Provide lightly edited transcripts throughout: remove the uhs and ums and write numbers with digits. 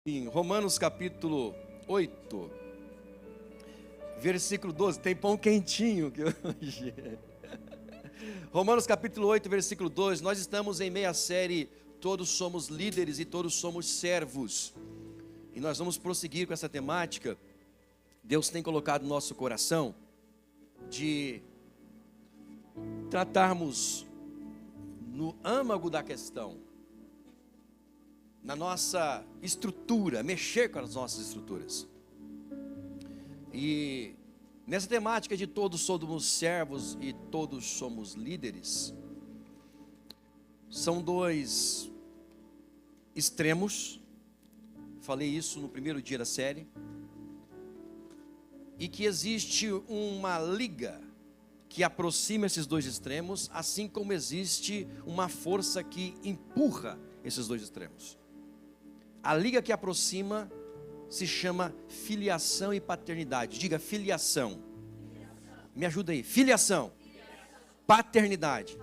Em Romanos capítulo 8, versículo 12, tem pão quentinho que hoje. Romanos capítulo 8, versículo 12, nós estamos em meia série, todos somos líderes e todos somos servos. E nós vamos prosseguir com essa temática. Deus tem colocado no nosso coração de tratarmos no âmago da questão, na nossa estrutura, mexer com as nossas estruturas. E nessa temática de todos somos servos e todos somos líderes, são dois extremos. Falei isso no primeiro dia da série. E que existe uma liga que aproxima esses dois extremos, assim como existe uma força que empurra esses dois extremos. A liga que aproxima se chama filiação e paternidade. Diga filiação. Me ajuda aí. Filiação. Paternidade.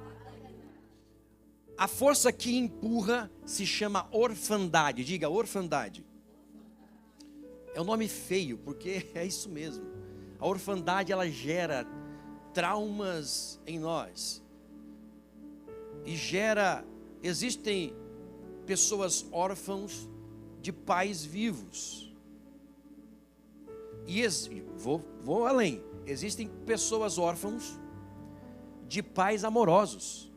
A força que empurra se chama orfandade. Diga orfandade. É um nome feio, porque é isso mesmo. A orfandade, ela gera traumas em nós. E existem pessoas órfãos de pais vivos. E vou além. Existem pessoas órfãos de pais amorosos.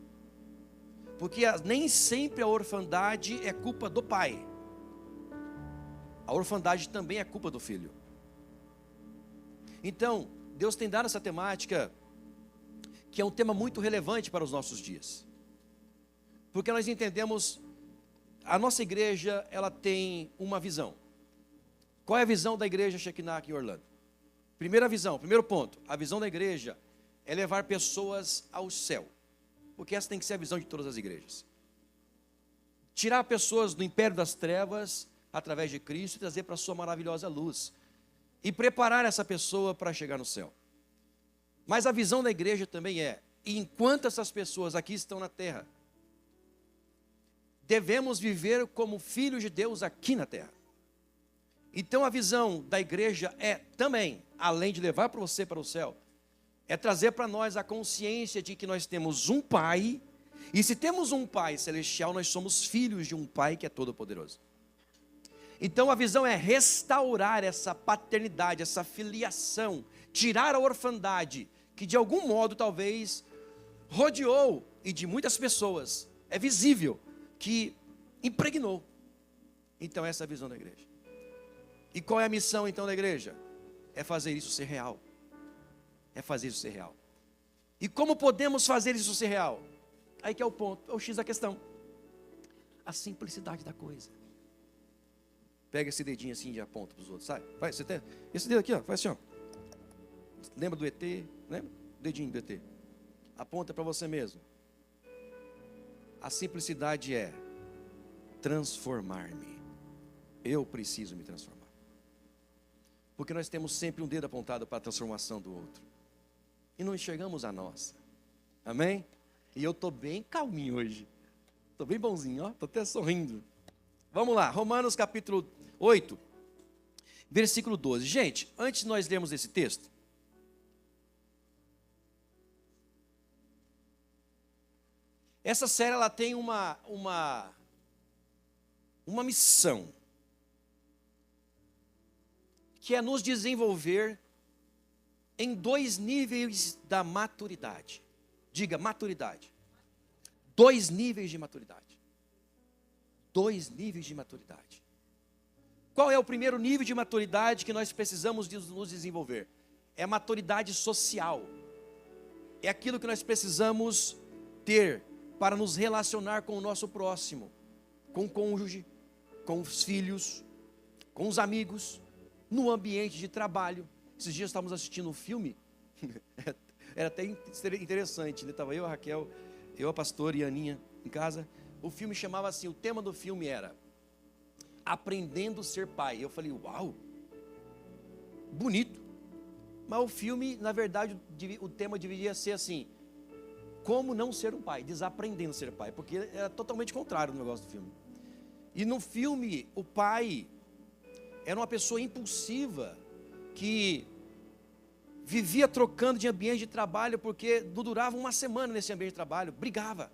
Porque nem sempre a orfandade é culpa do pai. A orfandade também é culpa do filho. Então, Deus tem dado essa temática, que é um tema muito relevante para os nossos dias. Porque nós entendemos, a nossa igreja, ela tem uma visão. Qual é a visão da igreja Shekinah aqui em Orlando? Primeira visão, primeiro ponto, a visão da igreja é levar pessoas ao céu. Porque essa tem que ser a visão de todas as igrejas. Tirar pessoas do império das trevas, através de Cristo, e trazer para a sua maravilhosa luz. E preparar essa pessoa para chegar no céu. Mas a visão da igreja também é, enquanto essas pessoas aqui estão na terra, devemos viver como filhos de Deus aqui na terra. Então a visão da igreja é também, além de levar para você para o céu, é trazer para nós a consciência de que nós temos um Pai, e se temos um Pai celestial, nós somos filhos de um Pai que é todo-poderoso. Então a visão é restaurar essa paternidade, essa filiação, tirar a orfandade, que de algum modo talvez rodeou, e de muitas pessoas, é visível, que impregnou. Então essa é a visão da igreja. E qual é a missão então da igreja? É fazer isso ser real. É fazer isso ser real. E como podemos fazer isso ser real? Aí que é o ponto, é o X da questão. A simplicidade da coisa. Pega esse dedinho assim e aponta para os outros, sabe? Faz, você tem esse dedo aqui, ó, faz assim, ó. Lembra do ET? Lembra? Dedinho do ET. Aponta para você mesmo. A simplicidade é transformar-me. Eu preciso me transformar. Porque nós temos sempre um dedo apontado para a transformação do outro. E não enxergamos a nossa. Amém? E eu estou bem calminho hoje. Estou bem bonzinho, ó. Estou até sorrindo. Vamos lá, Romanos capítulo 8, versículo 12. Gente, antes de nós lermos esse texto, essa série ela tem uma missão, que é nos desenvolver em dois níveis da maturidade. Diga, maturidade. Dois níveis de maturidade. Dois níveis de maturidade. Qual é o primeiro nível de maturidade que nós precisamos nos desenvolver? É a maturidade social. É aquilo que nós precisamos ter para nos relacionar com o nosso próximo, com o cônjuge, com os filhos, com os amigos, no ambiente de trabalho. Esses dias estávamos assistindo um filme, era até interessante, né? Estava eu, a Raquel, eu, a pastora e a Aninha em casa. O filme chamava assim, o tema do filme era Aprendendo a Ser Pai. Eu falei, uau, bonito. Mas o filme, na verdade, o tema deveria ser assim, como não ser um pai, desaprendendo a ser pai, porque era totalmente contrário do negócio do filme. E no filme, o pai, era uma pessoa impulsiva, que vivia trocando de ambiente de trabalho, porque não durava uma semana nesse ambiente de trabalho, brigava.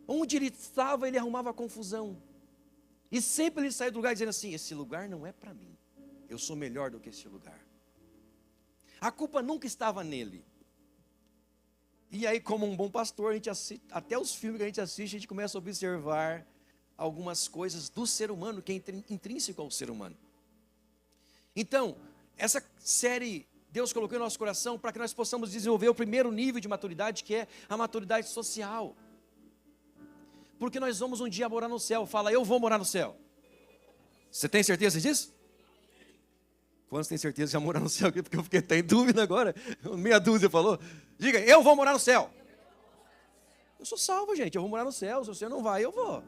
Onde ele estava, ele arrumava confusão. E sempre ele saía do lugar dizendo assim: esse lugar não é para mim, eu sou melhor do que esse lugar. A culpa nunca estava nele. E aí, como um bom pastor, a gente assiste, até os filmes que a gente assiste, a gente começa a observar algumas coisas do ser humano, que é intrínseco ao ser humano. Então, essa série Deus colocou em nosso coração para que nós possamos desenvolver o primeiro nível de maturidade, que é a maturidade social. Porque nós vamos um dia morar no céu. Fala, eu vou morar no céu. Você tem certeza disso? Quantos tem certeza que já morar no céu? Porque eu fiquei até em dúvida agora. Meia dúzia falou. Diga, eu vou morar no céu. Eu sou salvo, gente. Eu vou morar no céu. Se você não vai, eu vou.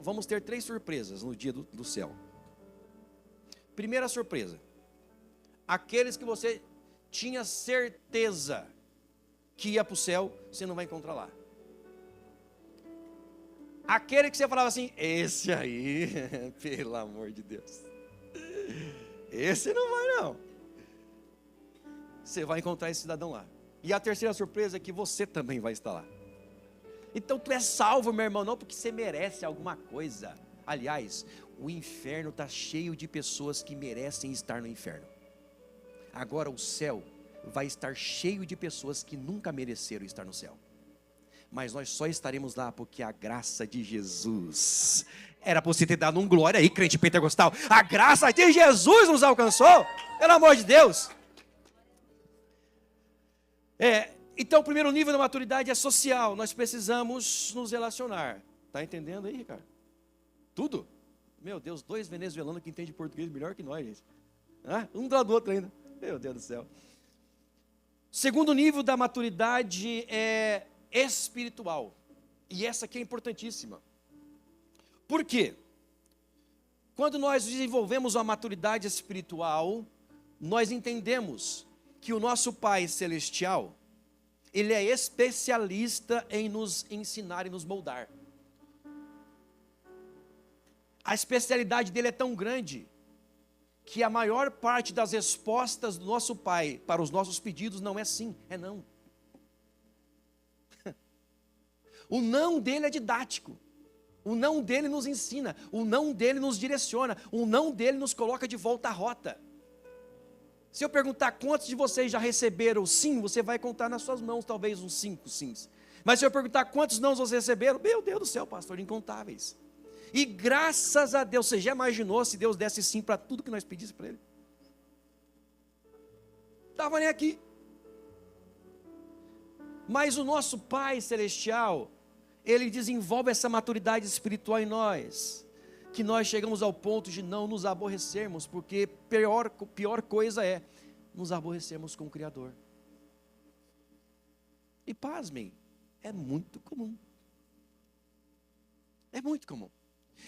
Vamos ter 3 surpresas no dia do céu. Primeira surpresa. Aqueles que você tinha certeza que ia para o céu, você não vai encontrar lá. Aquele que você falava assim, esse aí, pelo amor de Deus, esse não vai não. Você vai encontrar esse cidadão lá. E a terceira surpresa é que você também vai estar lá. Então tu é salvo, meu irmão, não porque você merece alguma coisa. Aliás, o inferno está cheio de pessoas que merecem estar no inferno. Agora o céu vai estar cheio de pessoas que nunca mereceram estar no céu. Mas nós só estaremos lá porque a graça de Jesus. Era para você ter dado um glória aí, crente pentecostal. A graça de Jesus nos alcançou. Pelo amor de Deus. Então o primeiro nível da maturidade é social. Nós precisamos nos relacionar. Está entendendo aí, Ricardo? Tudo? Meu Deus, 2 venezuelanos que entendem português melhor que nós, gente. Um do lado do outro ainda. Meu Deus do céu. Segundo nível da maturidade é espiritual. E essa aqui é importantíssima. Por quê? Quando nós desenvolvemos a maturidade espiritual, nós entendemos que o nosso Pai Celestial, Ele é especialista em nos ensinar e nos moldar. A especialidade dele é tão grande, que a maior parte das respostas do nosso Pai para os nossos pedidos não é sim, é não. O não dele é didático. O não dele nos ensina. O não dele nos direciona. O não dele nos coloca de volta à rota. Se eu perguntar quantos de vocês já receberam sim, você vai contar nas suas mãos talvez uns 5 sims. Mas se eu perguntar quantos não vocês receberam, meu Deus do céu, pastor, incontáveis. E graças a Deus, você já imaginou se Deus desse sim para tudo que nós pedíssemos para Ele? Estava nem aqui. Mas o nosso Pai Celestial, Ele desenvolve essa maturidade espiritual em nós, que nós chegamos ao ponto de não nos aborrecermos, porque pior coisa é nos aborrecermos com o Criador. E pasmem, é muito comum. É muito comum.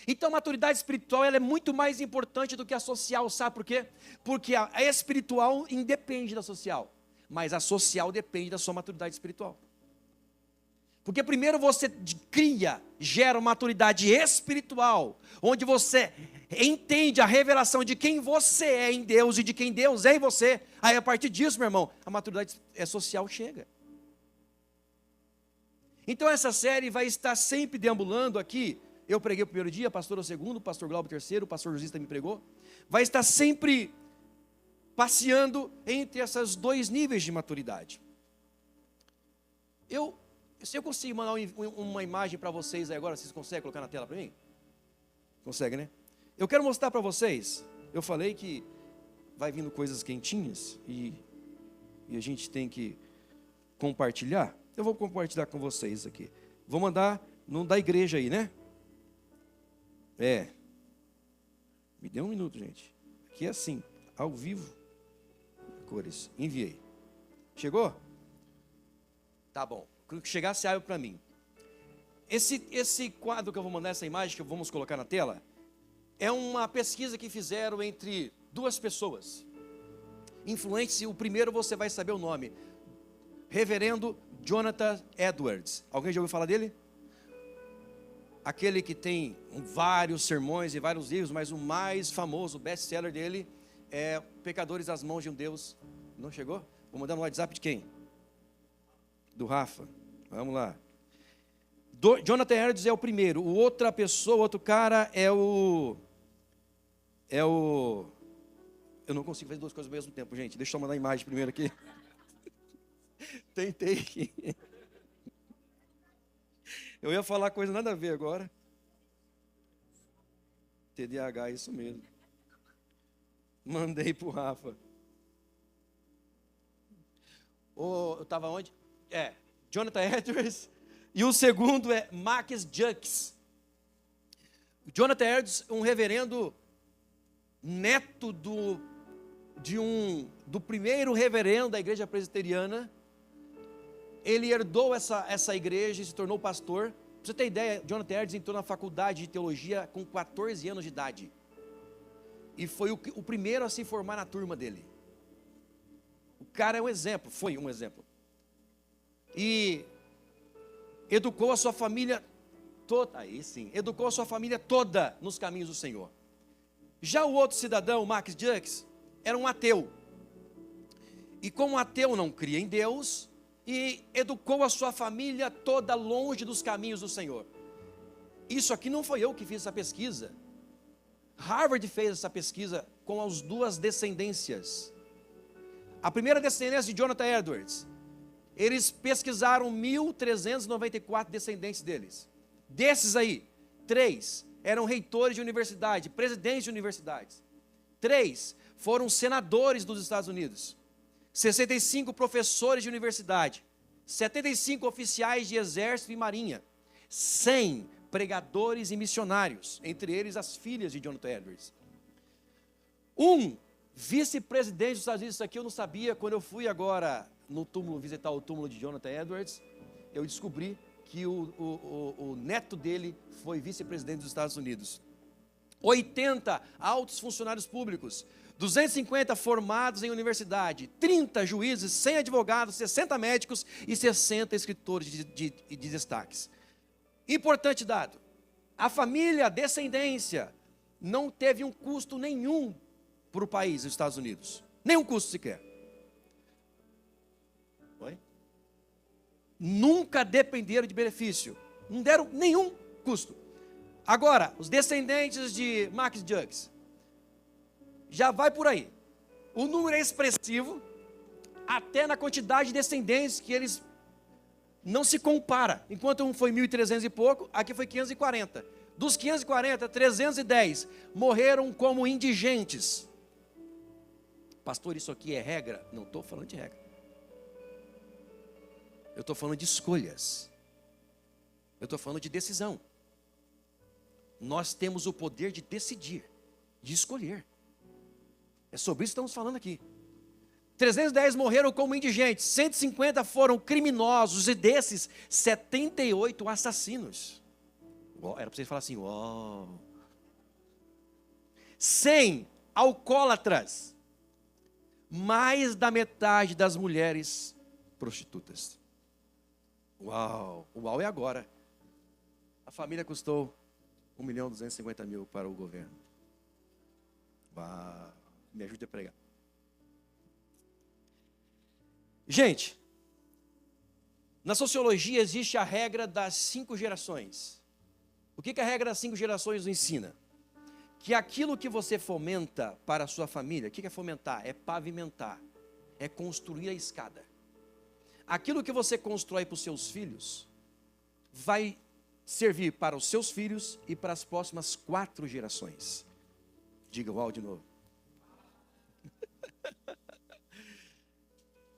Então a maturidade espiritual ela é muito mais importante do que a social, sabe por quê? Porque a espiritual independe da social, mas a social depende da sua maturidade espiritual. Porque primeiro você gera uma maturidade espiritual, onde você entende a revelação de quem você é em Deus e de quem Deus é em você. Aí a partir disso, meu irmão, a maturidade social chega. Então essa série vai estar sempre deambulando aqui. Eu preguei o primeiro dia, pastor o segundo, pastor Glauber o terceiro, o pastor Josista me pregou. Vai estar sempre passeando entre esses 2 níveis de maturidade. Se eu consigo mandar uma imagem para vocês aí agora, vocês conseguem colocar na tela para mim? Consegue, né? Eu quero mostrar para vocês, eu falei que vai vindo coisas quentinhas e a gente tem que compartilhar. Eu vou compartilhar com vocês aqui. Vou mandar no da igreja aí, né? Me dê um minuto, gente. Aqui é assim, ao vivo. Cores, enviei. Chegou? Tá bom. Quando chegar, você abre para mim. Esse quadro que eu vou mandar, essa imagem que vamos colocar na tela, é uma pesquisa que fizeram entre 2 pessoas. Influentes, o primeiro você vai saber o nome. Reverendo Jonathan Edwards. Alguém já ouviu falar dele? aquele que tem vários sermões e vários livros, mas o mais famoso, o best-seller dele é Pecadores às Mãos de um Deus. Não chegou? Vou mandar no WhatsApp de quem? Do Rafa. Vamos lá. Jonathan Edwards é o primeiro. O outra pessoa, outro cara é o... Eu não consigo fazer duas coisas ao mesmo tempo, gente. Deixa eu mandar a imagem primeiro aqui. Tentei aqui. Eu ia falar coisa nada a ver agora. TDAH, isso mesmo. Mandei pro Rafa. Eu estava onde? Jonathan Edwards. E o segundo é Marcus Jukes. Jonathan Edwards, um reverendo neto do primeiro reverendo da igreja presbiteriana. Ele herdou essa igreja e se tornou pastor. Pra você ter ideia, Jonathan Edwards entrou na faculdade de teologia com 14 anos de idade. E foi o primeiro a se formar na turma dele. O cara é um exemplo, foi um exemplo. E educou a sua família toda, aí sim, educou a sua família toda nos caminhos do Senhor. Já o outro cidadão, Marcus Jukes, era um ateu. E como ateu não cria em Deus, e educou a sua família toda longe dos caminhos do Senhor. Isso aqui não foi eu que fiz essa pesquisa. Harvard fez essa pesquisa com as duas descendências. A primeira descendência de Jonathan Edwards, eles pesquisaram 1.394 descendentes deles. Desses aí, 3 eram reitores de universidade, presidentes de universidades. 3 foram senadores dos Estados Unidos. 65 professores de universidade. 75 oficiais de exército e marinha. 100 pregadores e missionários, entre eles as filhas de Jonathan Edwards. Um vice-presidente dos Estados Unidos, isso aqui eu não sabia, quando eu fui agora no túmulo, visitar o túmulo de Jonathan Edwards, eu descobri que o neto dele foi vice-presidente dos Estados Unidos. 80 altos funcionários públicos, 250 formados em universidade, 30 juízes, 100 advogados, 60 médicos e 60 escritores de destaques. Importante dado, a família, a descendência, não teve um custo nenhum para o país, os Estados Unidos. Nenhum custo sequer. Oi? Nunca dependeram de benefício. Não deram nenhum custo. Agora, os descendentes de Marcus Jukes, já vai por aí. O número é expressivo, até na quantidade de descendentes que eles não se compara. Enquanto um foi 1.300 e pouco, aqui foi 540. Dos 540, 310 morreram como indigentes. Pastor, isso aqui é regra? Não estou falando de regra. Eu estou falando de escolhas. Eu estou falando de decisão. Nós temos o poder de decidir, de escolher. É sobre isso que estamos falando aqui. 310 morreram como indigentes, 150 foram criminosos, e desses, 78 assassinos. Era para vocês falar assim, uau. 100 alcoólatras, mais da metade das mulheres prostitutas. Uau, o uau é agora. A família custou 1.250.000 para o governo. Uau, me ajude a pregar. Gente, na sociologia existe a regra das 5 gerações. O que a regra das 5 gerações nos ensina? Que aquilo que você fomenta para a sua família, o que é fomentar? É pavimentar, é construir a escada. Aquilo que você constrói para os seus filhos, vai servir para os seus filhos e para as próximas 4 gerações. Diga uau de novo.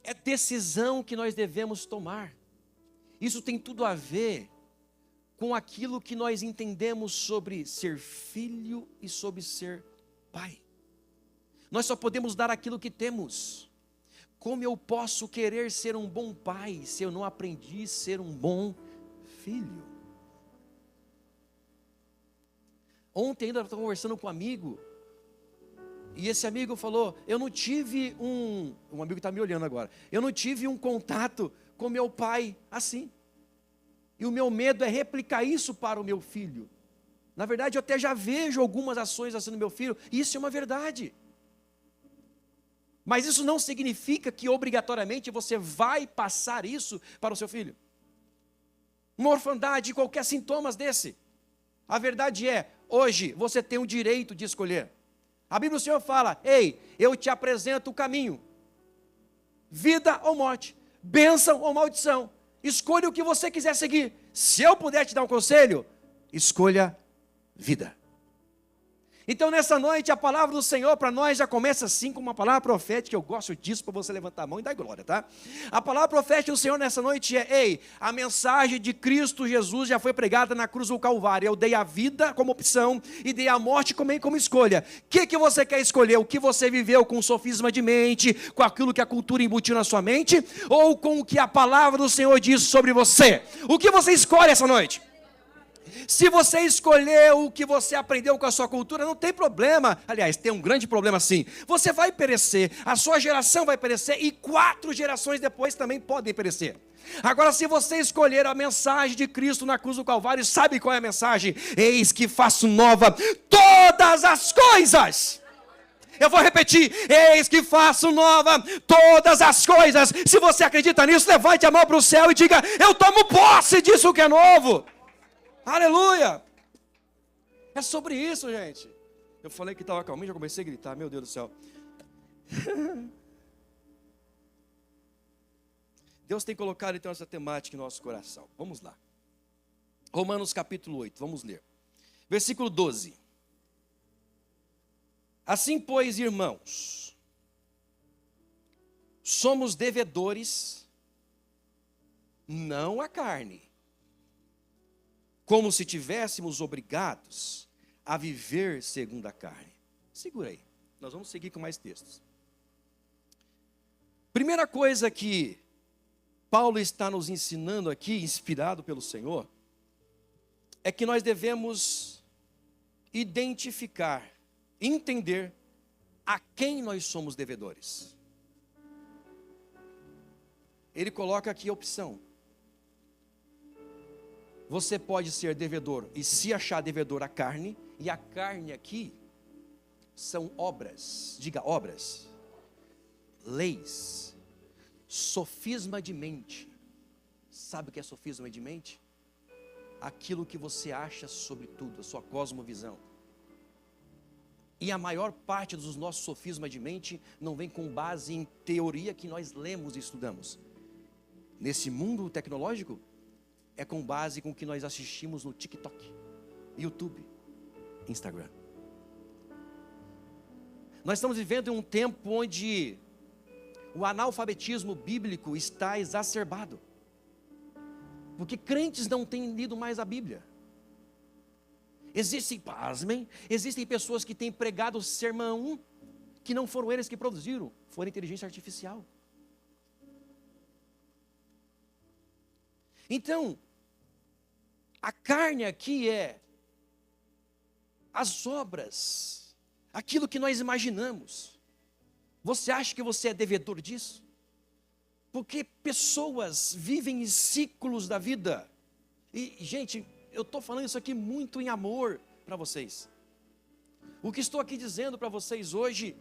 É decisão que nós devemos tomar. Isso tem tudo a ver com aquilo que nós entendemos sobre ser filho e sobre ser pai. Nós só podemos dar aquilo que temos. Como eu posso querer ser um bom pai se eu não aprendi a ser um bom filho? Ontem ainda estava conversando com um amigo, e esse amigo falou, eu não tive um amigo que está me olhando agora, eu não tive um contato com meu pai assim. E o meu medo é replicar isso para o meu filho. Na verdade, eu até já vejo algumas ações assim no meu filho, e isso é uma verdade. Mas isso não significa que obrigatoriamente você vai passar isso para o seu filho. Uma orfandade, qualquer sintomas desse. A verdade é, hoje você tem o direito de escolher. A Bíblia do Senhor fala, ei, eu te apresento o caminho. Vida ou morte, bênção ou maldição. Escolha o que você quiser seguir. Se eu puder te dar um conselho, escolha vida. Então nessa noite a palavra do Senhor para nós já começa assim com uma palavra profética. Eu gosto disso para você levantar a mão e dar glória, tá? A palavra profética do Senhor nessa noite é, ei, a mensagem de Cristo Jesus já foi pregada na cruz do Calvário. Eu dei a vida como opção e dei a morte como escolha. O que você quer escolher? O que você viveu com sofisma de mente, com aquilo que a cultura embutiu na sua mente, ou com o que a palavra do Senhor diz sobre você? O que você escolhe essa noite? Se você escolher o que você aprendeu com a sua cultura, não tem problema. Aliás, tem um grande problema sim. Você vai perecer, a sua geração vai perecer e 4 gerações depois também podem perecer. Agora, se você escolher a mensagem de Cristo na cruz do Calvário, sabe qual é a mensagem? Eis que faço nova todas as coisas. Eu vou repetir, eis que faço nova todas as coisas. Se você acredita nisso, levante a mão para o céu e diga, eu tomo posse disso que é novo. Aleluia! É sobre isso, gente. Eu falei que estava calminho, já comecei a gritar, meu Deus do céu. Deus tem colocado então essa temática em nosso coração. Vamos lá. Romanos capítulo 8, vamos ler. Versículo 12. Assim, pois, irmãos, somos devedores, não à carne, como se tivéssemos obrigados a viver segundo a carne. Segura aí, nós vamos seguir com mais textos. Primeira coisa que Paulo está nos ensinando aqui, inspirado pelo Senhor, é que nós devemos identificar, entender a quem nós somos devedores. Ele coloca aqui a opção. Você pode ser devedor e se achar devedor à carne, e a carne aqui são obras, diga obras, leis, sofisma de mente. Sabe o que é sofisma de mente? Aquilo que você acha sobre tudo, a sua cosmovisão. E a maior parte dos nossos sofismas de mente não vem com base em teoria que nós lemos e estudamos. Nesse mundo tecnológico, é com base com o que nós assistimos no TikTok, YouTube, Instagram. Nós estamos vivendo em um tempo onde o analfabetismo bíblico está exacerbado. Porque crentes não têm lido mais a Bíblia. Pasmem, existem pessoas que têm pregado sermão que não foram eles que produziram, foi a inteligência artificial. Então, a carne aqui é as obras, aquilo que nós imaginamos. Você acha que você é devedor disso? Porque pessoas vivem em ciclos da vida. E, gente, eu estou falando isso aqui muito em amor para vocês. O que estou aqui dizendo para vocês hoje,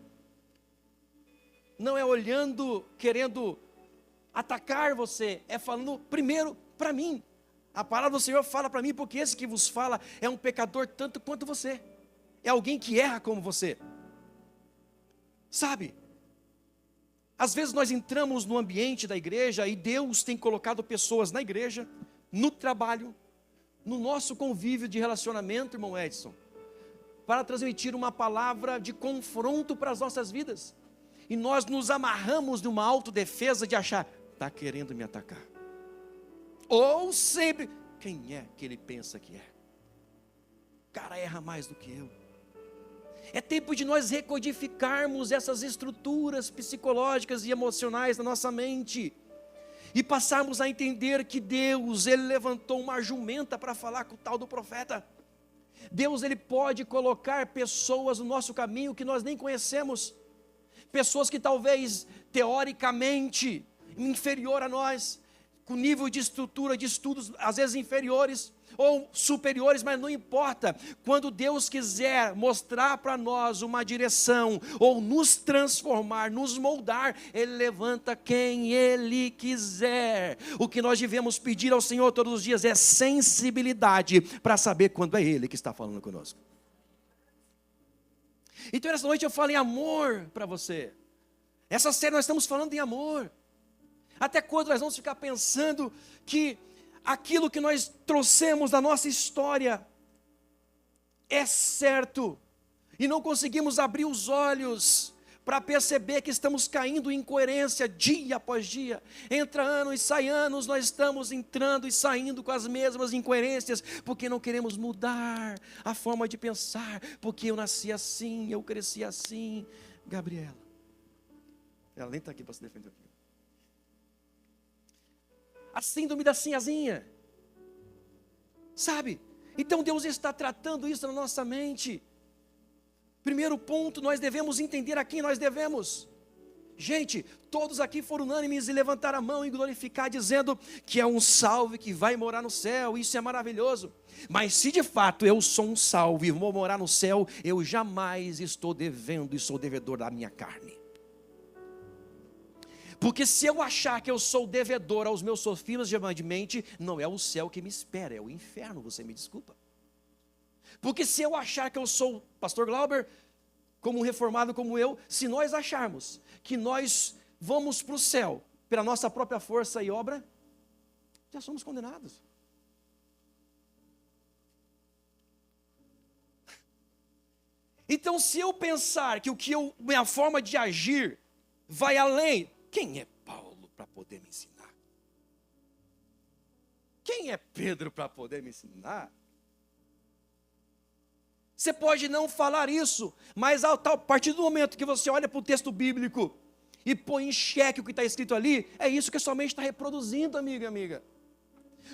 não é olhando, querendo atacar você, é falando primeiro para mim. A palavra do Senhor fala para mim, porque esse que vos fala é um pecador tanto quanto você. É alguém que erra como você. Sabe? Às vezes nós entramos no ambiente da igreja e Deus tem colocado pessoas na igreja, no trabalho, no nosso convívio de relacionamento, irmão Edson, para transmitir uma palavra de confronto para as nossas vidas. E nós nos amarramos numa autodefesa de achar, está querendo me atacar. Ou sempre, quem é que ele pensa que é? O cara erra mais do que eu. É tempo de nós recodificarmos essas estruturas psicológicas e emocionais da nossa mente. E passarmos a entender que Deus, Ele levantou uma jumenta para falar com o tal do profeta. Deus, Ele pode colocar pessoas no nosso caminho que nós nem conhecemos. Pessoas que talvez, teoricamente, inferior a nós, com nível de estrutura, de estudos, às vezes inferiores ou superiores, mas não importa. Quando Deus quiser mostrar para nós uma direção, ou nos transformar, nos moldar, Ele levanta quem Ele quiser. O que nós devemos pedir ao Senhor todos os dias é sensibilidade, para saber quando é Ele que está falando conosco. Então essa noite eu falo em amor para você. Essa série nós estamos falando em amor. Até quando nós vamos ficar pensando que aquilo que nós trouxemos da nossa história é certo, e não conseguimos abrir os olhos para perceber que estamos caindo em incoerência dia após dia? Entra anos e sai anos, nós estamos entrando e saindo com as mesmas incoerências, porque não queremos mudar a forma de pensar, porque eu nasci assim, eu cresci assim. Gabriela, ela nem está aqui para se defender aqui. A síndrome da sinhazinha, sabe? Então Deus está tratando isso na nossa mente. Primeiro ponto, nós devemos entender a quem nós devemos. Gente, todos aqui foram unânimes e levantaram a mão e glorificar, dizendo que é um salvo que vai morar no céu. Isso é maravilhoso. Mas se de fato eu sou um salvo e vou morar no céu, eu jamais estou devendo e sou devedor da minha carne. Porque se eu achar que eu sou devedor aos meus sofismas de mente, não é o céu que me espera, é o inferno, você me desculpa. Porque se eu achar que eu sou, pastor Glauber, como um reformado como eu, se nós acharmos que nós vamos para o céu pela nossa própria força e obra, já somos condenados. Então se eu pensar que minha forma de agir vai além, quem é Paulo para poder me ensinar? Quem é Pedro para poder me ensinar? Você pode não falar isso, mas a partir do momento que você olha para o texto bíblico e põe em xeque o que está escrito ali, é isso que sua mente está reproduzindo, amiga e amiga.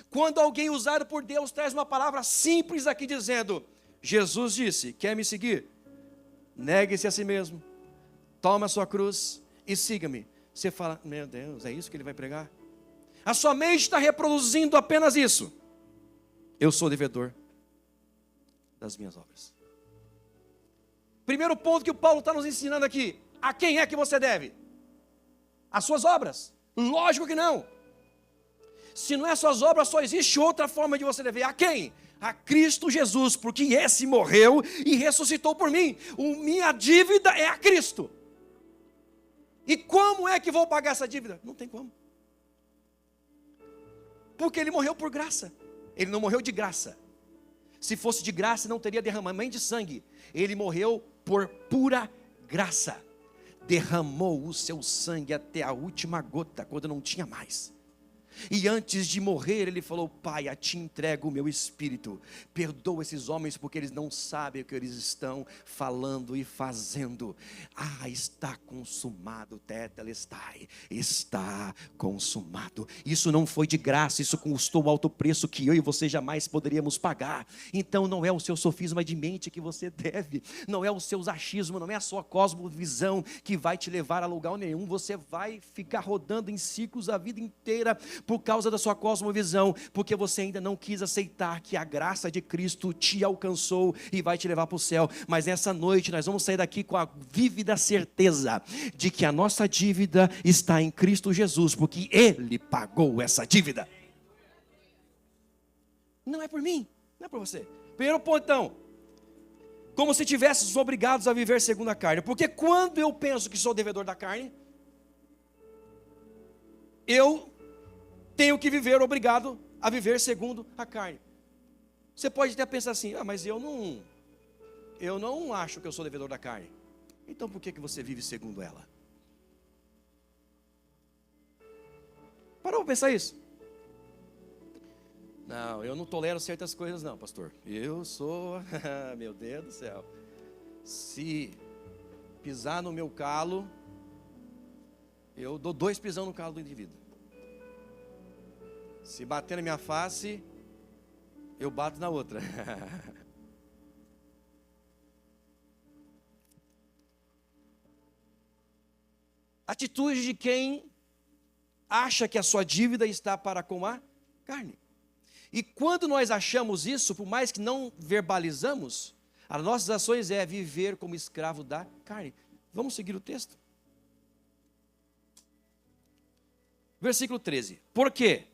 Quando alguém usado por Deus traz uma palavra simples aqui dizendo, Jesus disse, quer me seguir? Negue-se a si mesmo, tome a sua cruz e siga-me. Você fala, meu Deus, é isso que ele vai pregar? A sua mente está reproduzindo apenas isso. Eu sou devedor das minhas obras. Primeiro ponto que o Paulo está nos ensinando aqui. A quem é que você deve? As suas obras? Lógico que não. Se não é suas obras, só existe outra forma de você dever. A quem? A Cristo Jesus, porque esse morreu e ressuscitou por mim. Minha dívida é a Cristo. E como é que vou pagar essa dívida? Não tem como. Porque ele morreu por graça. Ele não morreu de graça. Se fosse de graça, não teria derramamento de sangue. Ele morreu por pura graça. Derramou o seu sangue até a última gota, quando não tinha mais. E antes de morrer, ele falou, Pai, a ti entrego o meu espírito. Perdoa esses homens, porque eles não sabem o que eles estão falando e fazendo. Está consumado, tetelestai. Está consumado. Isso não foi de graça, isso custou um alto preço que eu e você jamais poderíamos pagar. Então não é o seu sofisma de mente que você deve. Não é o seu achismo, não é a sua cosmovisão que vai te levar a lugar nenhum. Você vai ficar rodando em ciclos a vida inteira, por causa da sua cosmovisão, porque você ainda não quis aceitar que a graça de Cristo te alcançou e vai te levar para o céu. Mas nessa noite nós vamos sair daqui com a vívida certeza de que a nossa dívida está em Cristo Jesus, porque Ele pagou essa dívida. Não é por mim, não é por você. Primeiro ponto então, como se tivéssemos obrigados a viver segundo a carne, porque quando eu penso que sou devedor da carne, eu tenho que viver obrigado a viver segundo a carne. Você pode até pensar assim, mas eu não acho que eu sou devedor da carne. Então por que você vive segundo ela? Parou para pensar isso? Não, eu não tolero certas coisas não, pastor. Eu sou, meu Deus do céu. Se pisar no meu calo, eu dou 2 pisão no calo do indivíduo. Se bater na minha face, eu bato na outra. Atitude de quem acha que a sua dívida está para com a carne. E quando nós achamos isso, por mais que não verbalizamos, as nossas ações é viver como escravo da carne. Vamos seguir o texto? Versículo 13. Porque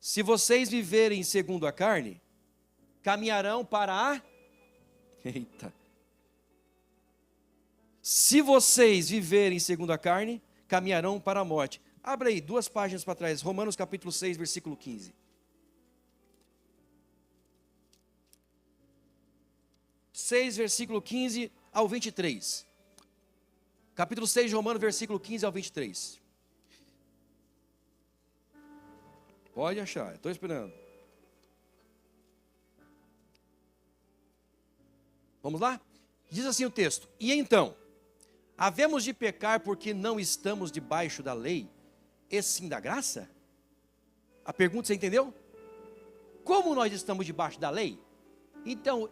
se vocês viverem segundo a carne, caminharão para a... Eita. Se vocês viverem segundo a carne, caminharão para a morte. Abra aí, 2 páginas para trás. Romanos capítulo 6, versículo 15. 6, versículo 15 ao 23. Capítulo 6 de Romanos, versículo 15 ao 23. Pode achar, estou esperando. Vamos lá? Diz assim o texto: e então, havemos de pecar porque não estamos debaixo da lei, e sim da graça? A pergunta, você entendeu? Como nós estamos debaixo da lei, então,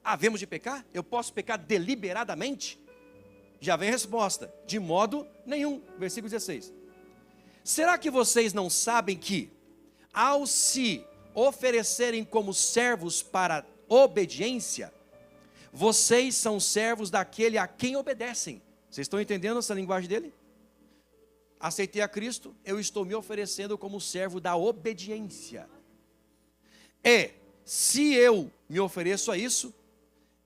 havemos de pecar? Eu posso pecar deliberadamente? Já vem a resposta: de modo nenhum. Versículo 16. Será que vocês não sabem que, ao se oferecerem como servos para obediência, vocês são servos daquele a quem obedecem? Vocês estão entendendo essa linguagem dele? Aceitei a Cristo, eu estou me oferecendo como servo da obediência. E, se eu me ofereço a isso,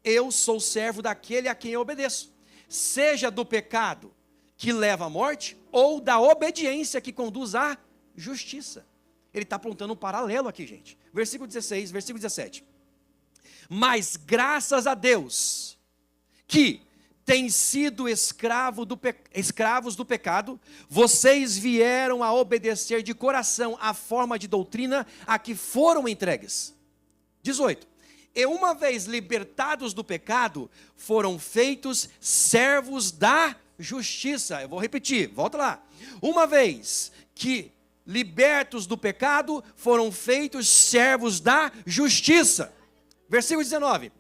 eu sou servo daquele a quem eu obedeço. Seja do pecado que leva à morte, ou da obediência que conduz à justiça. Ele está apontando um paralelo aqui, gente. Versículo 16, versículo 17. Mas graças a Deus, que têm sido escravos do pecado, vocês vieram a obedecer de coração a forma de doutrina a que foram entregues. 18. E uma vez libertados do pecado, foram feitos servos da justiça. Eu vou repetir, volta lá. Uma vez que libertos do pecado, foram feitos servos da justiça. Versículo 19.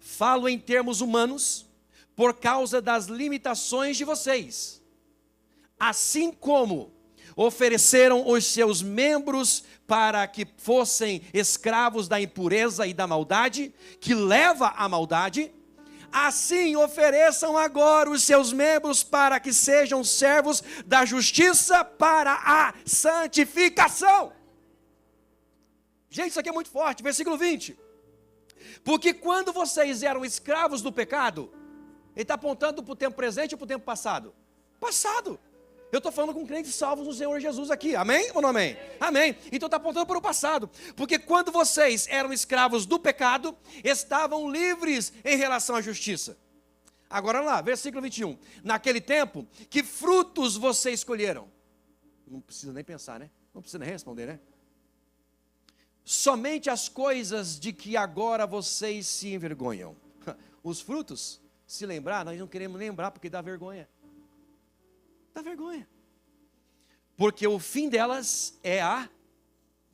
Falo em termos humanos, por causa das limitações de vocês. Assim como ofereceram os seus membros para que fossem escravos da impureza e da maldade, que leva à maldade, assim ofereçam agora os seus membros para que sejam servos da justiça para a santificação. Gente, isso aqui é muito forte. Versículo 20. Porque quando vocês eram escravos do pecado, ele está apontando para o tempo presente ou para o tempo passado? Passado. Eu estou falando com crentes salvos no Senhor Jesus aqui, amém ou não amém? Amém. Então está apontando para o passado, porque quando vocês eram escravos do pecado, estavam livres em relação à justiça. Agora lá, versículo 21. Naquele tempo, que frutos vocês escolheram? Não precisa nem pensar, né? Não precisa nem responder, né? Somente as coisas de que agora vocês se envergonham. Os frutos, se lembrar, nós não queremos lembrar porque dá vergonha. Dá vergonha. Porque o fim delas é a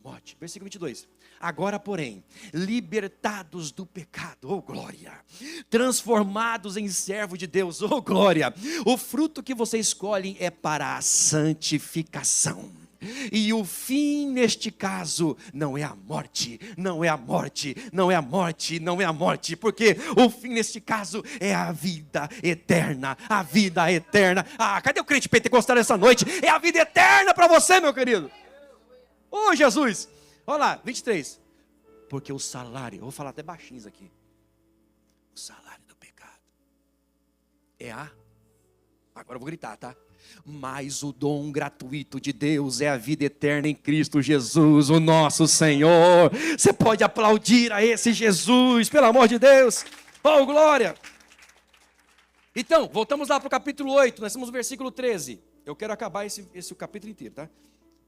morte. Versículo 22. Agora, porém, libertados do pecado, oh glória, transformados em servo de Deus, oh glória, o fruto que vocês escolhem é para a santificação. E o fim neste caso não é a morte, não é a morte, não é a morte, não é a morte, porque o fim neste caso é a vida eterna, a vida eterna. Ah, cadê o crente pentecostal essa noite? É a vida eterna para você, meu querido. Oh, Jesus. Olha lá, 23. Porque o salário, eu vou falar até baixinho isso aqui. O salário do pecado é agora eu vou gritar, tá? Mas o dom gratuito de Deus é a vida eterna em Cristo Jesus, o nosso Senhor. Você pode aplaudir a esse Jesus, pelo amor de Deus. Oh, glória! Então, voltamos lá para o capítulo 8, nós estamos no versículo 13. Eu quero acabar esse capítulo inteiro, tá?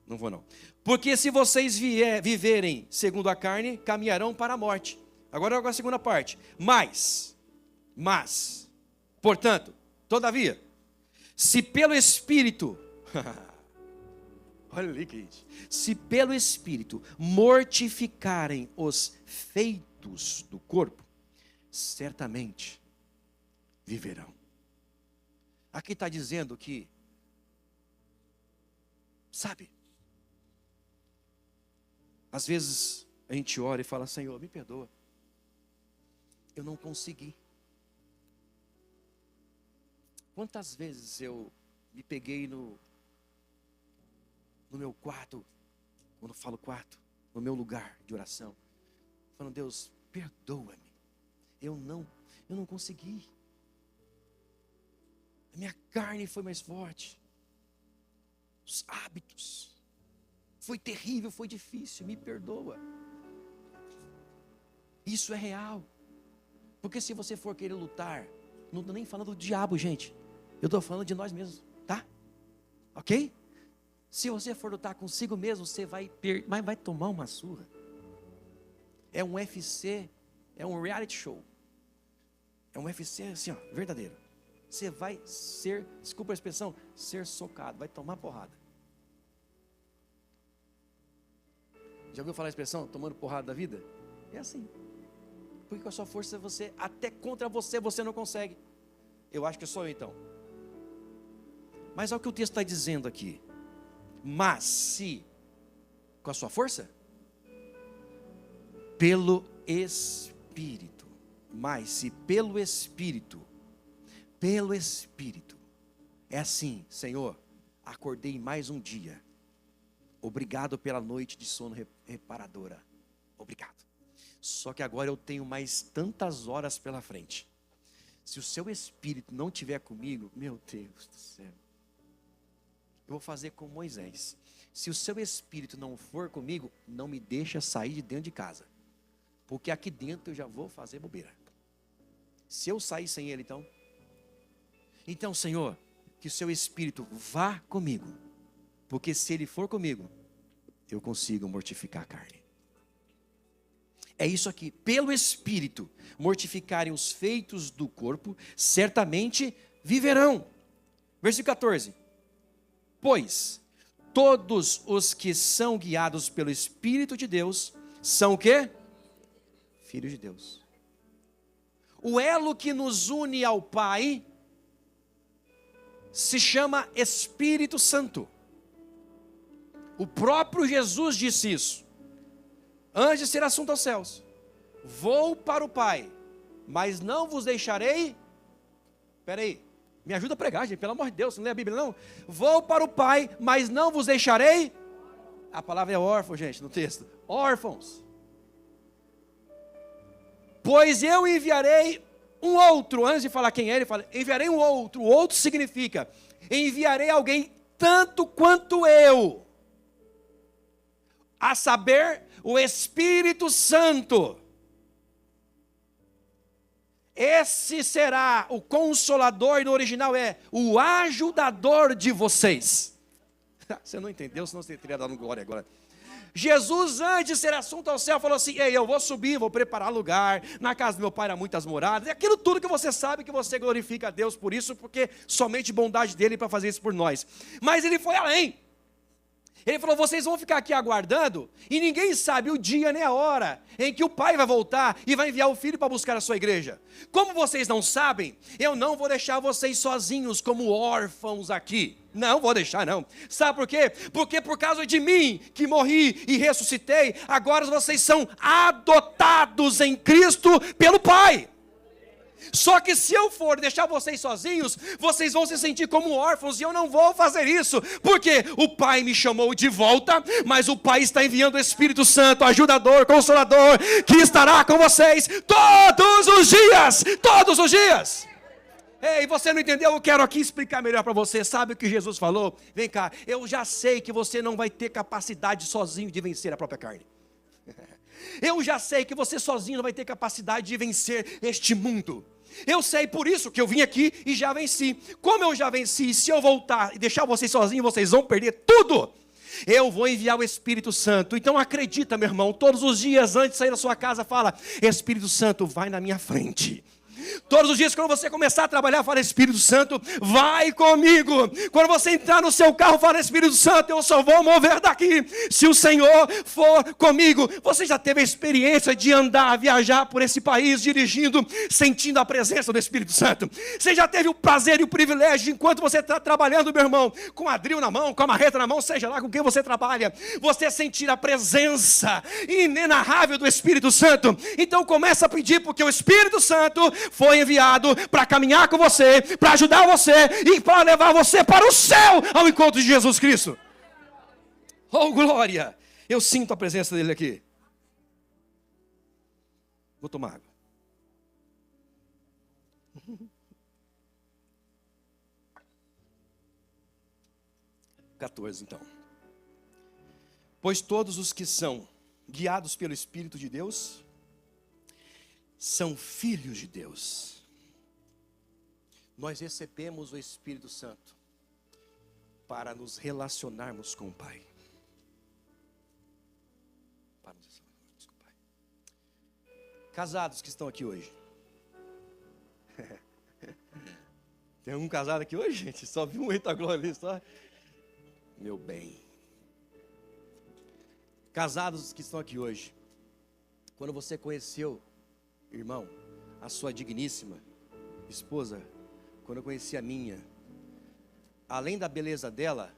Não vou não. Porque se vocês viverem segundo a carne, caminharão para a morte. Agora a segunda parte. Mas, portanto, todavia, se pelo Espírito, olha ali, queridos, se pelo Espírito mortificarem os feitos do corpo, certamente viverão. Aqui está dizendo que, sabe, Às vezes a gente ora e fala: Senhor, me perdoa, eu não consegui. Quantas vezes eu me peguei no meu quarto, quando eu falo quarto, no meu lugar de oração, falando: Deus, perdoa-me, eu não consegui. A minha carne foi mais forte, os hábitos, foi terrível, foi difícil, me perdoa. Isso é real. Porque se você for querer lutar, não estou nem falando do diabo, gente, eu estou falando de nós mesmos, tá? Ok? Se você for lutar consigo mesmo, você vai mas vai tomar uma surra. É um UFC, é um reality show. É um UFC assim, ó, verdadeiro. Você vai ser, desculpa a expressão, ser socado, vai tomar porrada. Já ouviu falar a expressão, tomando porrada da vida? É assim. Porque com a sua força, até contra você não consegue. Eu acho que sou eu então. Mas olha o que o texto está dizendo aqui. Mas se, com a sua força, pelo Espírito. Mas se pelo Espírito, é assim: Senhor, acordei mais um dia, obrigado pela noite de sono reparadora, obrigado. Só que agora eu tenho mais tantas horas pela frente. Se o seu Espírito não estiver comigo, meu Deus do céu, eu vou fazer como Moisés. Se o seu Espírito não for comigo, não me deixa sair de dentro de casa, porque aqui dentro eu já vou fazer bobeira. Se eu sair sem ele, então, Senhor, que o seu Espírito vá comigo, porque se ele for comigo, eu consigo mortificar a carne. É isso aqui: pelo Espírito mortificarem os feitos do corpo, certamente viverão. Versículo 14: pois todos os que são guiados pelo Espírito de Deus são o quê? Filhos de Deus. O elo que nos une ao Pai se chama Espírito Santo. O próprio Jesus disse isso: antes de ser assunto aos céus, vou para o Pai, mas não vos deixarei. Espera aí, me ajuda a pregar, gente, pelo amor de Deus, você não lê a Bíblia não? Vou para o Pai, mas não vos deixarei. A palavra é órfão, gente, no texto, órfãos. Pois eu enviarei um outro. Antes de falar quem é, ele fala: enviarei um outro. O outro significa: enviarei alguém tanto quanto eu, a saber, o Espírito Santo. Esse será o consolador, e no original é o ajudador de vocês. Você não entendeu, senão você teria dado glória agora. Jesus, antes de ser assunto ao céu, falou assim: ei, eu vou subir, vou preparar lugar, na casa do meu pai há muitas moradas, e aquilo tudo que você sabe, que você glorifica a Deus por isso, porque somente bondade dele para fazer isso por nós. Mas ele foi além. Ele falou: vocês vão ficar aqui aguardando, e ninguém sabe o dia nem a hora em que o Pai vai voltar e vai enviar o Filho para buscar a sua igreja. Como vocês não sabem, eu não vou deixar vocês sozinhos como órfãos aqui. Não vou deixar, não. Sabe por quê? Porque por causa de mim, que morri e ressuscitei, agora vocês são adotados em Cristo pelo Pai. Só que se eu for deixar vocês sozinhos, vocês vão se sentir como órfãos, e eu não vou fazer isso, porque o Pai me chamou de volta, mas o Pai está enviando o Espírito Santo, ajudador, consolador, que estará com vocês todos os dias. Ei, você não entendeu? Eu quero aqui explicar melhor para você. Sabe o que Jesus falou? Vem cá, eu já sei que você não vai ter capacidade sozinho de vencer a própria carne. Eu já sei que você sozinho não vai ter capacidade de vencer este mundo. Eu sei, por isso que eu vim aqui e já venci. Como eu já venci, se eu voltar e deixar vocês sozinhos, vocês vão perder tudo. Eu vou enviar o Espírito Santo. Então acredita, meu irmão, todos os dias antes de sair da sua casa, fala: Espírito Santo, vai na minha frente. Todos os dias, quando você começar a trabalhar, fala: Espírito Santo, vai comigo. Quando você entrar no seu carro, fala: Espírito Santo, eu só vou mover daqui se o Senhor for comigo. Você já teve a experiência de andar, viajar por esse país, dirigindo, sentindo a presença do Espírito Santo? Você já teve o prazer e o privilégio, enquanto você está trabalhando, meu irmão, com a drill na mão, com a marreta na mão, seja lá com quem você trabalha, você sentir a presença inenarrável do Espírito Santo? Então começa a pedir, porque o Espírito Santo foi enviado para caminhar com você, para ajudar você e para levar você para o céu, ao encontro de Jesus Cristo. Oh, glória! Eu sinto a presença dele aqui. Vou tomar água. Então. Pois todos os que são guiados pelo Espírito de Deus são filhos de Deus. Nós recebemos o Espírito Santo para nos relacionarmos com o Pai. Para nos relacionarmos com o Pai. Casados que estão aqui hoje. Tem algum casado aqui hoje, gente? Só vi um eita glória ali, só. Meu bem. Casados que estão aqui hoje. Quando você conheceu, irmão, a sua digníssima esposa, quando eu conheci a minha, além da beleza dela,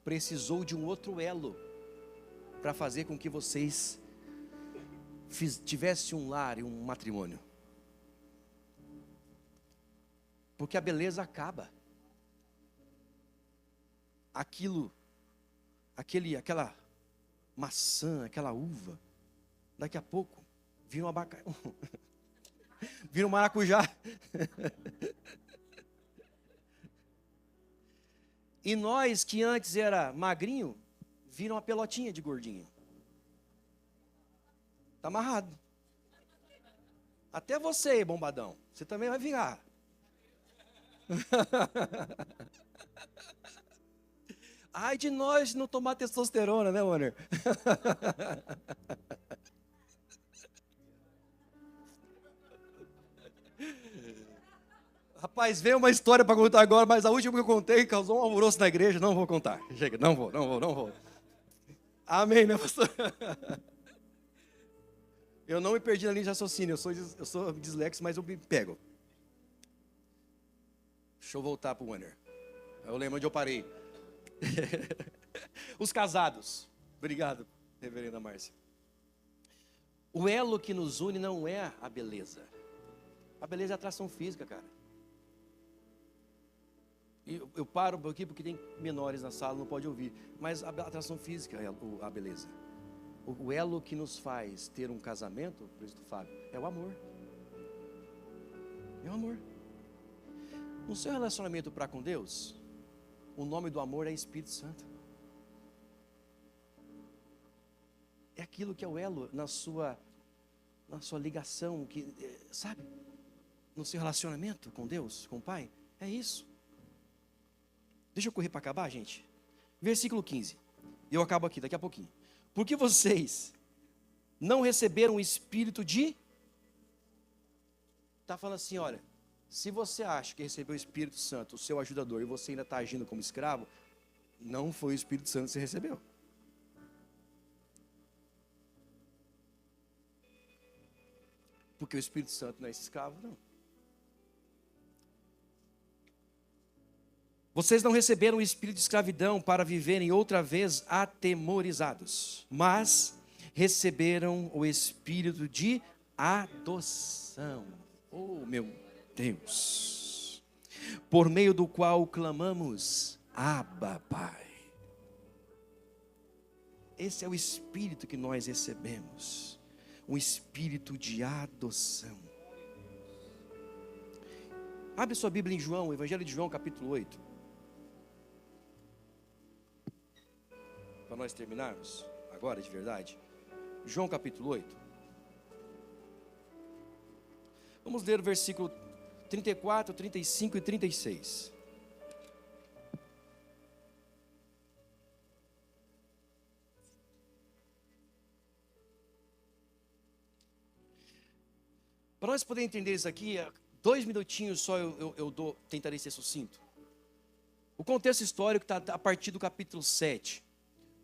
precisou de um outro elo para fazer com que vocês tivessem um lar e um matrimônio. Porque a beleza acaba. Aquela maçã, aquela uva, daqui a pouco vira um abacaxi, vira um maracujá. E nós que antes era magrinho, vira uma pelotinha de gordinho. Está amarrado. Até você, bombadão, você também vai virar. Ai de nós não tomar testosterona, né, Warner? Rapaz, veio uma história para contar agora, mas a última que eu contei causou um alvoroço na igreja. Não vou contar. Chega, não vou. Amém, né, pastor? Eu não me perdi na linha de raciocínio. Eu sou dislexo, mas eu me pego. Deixa eu voltar para o Warner. Eu lembro onde eu parei. Os casados. Obrigado, reverenda Márcia. O elo que nos une não é a beleza. A beleza é a atração física, cara. E eu paro aqui porque tem menores na sala, não pode ouvir. Mas a atração física é a beleza. O elo que nos faz ter um casamento, presidente Fábio, é o amor. É o amor. No seu relacionamento para com Deus, o nome do amor é Espírito Santo. É aquilo que é o elo na sua ligação, sabe? No seu relacionamento com Deus, com o Pai. É isso. Deixa eu correr para acabar, gente. Versículo 15. Eu acabo aqui, daqui a pouquinho. Porque vocês não receberam o espírito de... Está falando assim, olha... Se você acha que recebeu o Espírito Santo, o seu ajudador, e você ainda está agindo como escravo, não foi o Espírito Santo que você recebeu. Porque o Espírito Santo não é esse escravo, não. Vocês não receberam o espírito de escravidão para viverem outra vez atemorizados, mas receberam o espírito de adoção. Oh, meu Deus, por meio do qual clamamos, Abba, Pai. Esse é o espírito que nós recebemos, um espírito de adoção. Abre sua Bíblia em João, o Evangelho de João, capítulo 8. Para nós terminarmos, agora de verdade. João, capítulo 8. Vamos ler o versículo 34, 35 e 36. Para nós poder entender isso aqui, 2 minutinhos só tentarei ser sucinto. O contexto histórico está a partir do capítulo 7.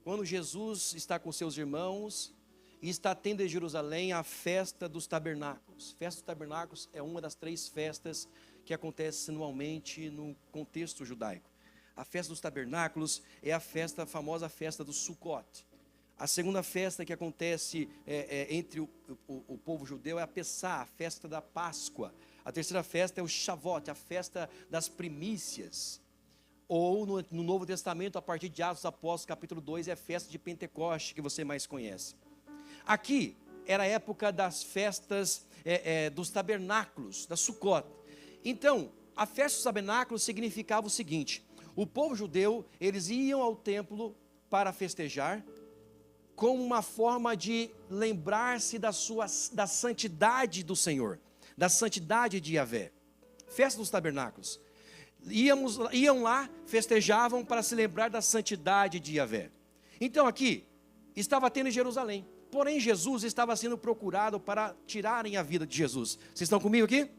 Quando Jesus está com seus irmãos e está tendo em Jerusalém a festa dos tabernáculos. Festa dos tabernáculos é uma das 3 festas que acontece anualmente no contexto judaico. A festa dos tabernáculos é a famosa festa do Sukkot. A segunda festa que acontece entre o povo judeu é a Pessá, a festa da Páscoa. A terceira festa é o Shavuot, a festa das primícias. Ou no Novo Testamento, a partir de Atos dos Apóstolos, capítulo 2, é a festa de Pentecoste, que você mais conhece. Aqui era a época das festas dos tabernáculos, da Sukkot. Então, a festa dos tabernáculos significava o seguinte: o povo judeu, eles iam ao templo para festejar, como uma forma de lembrar-se da santidade do Senhor, da santidade de Yahvé. Festa dos tabernáculos. Iam lá, festejavam para se lembrar da santidade de Yahvé. Então aqui, estava tendo em Jerusalém. Porém, Jesus estava sendo procurado para tirarem a vida de Jesus. Vocês estão comigo aqui?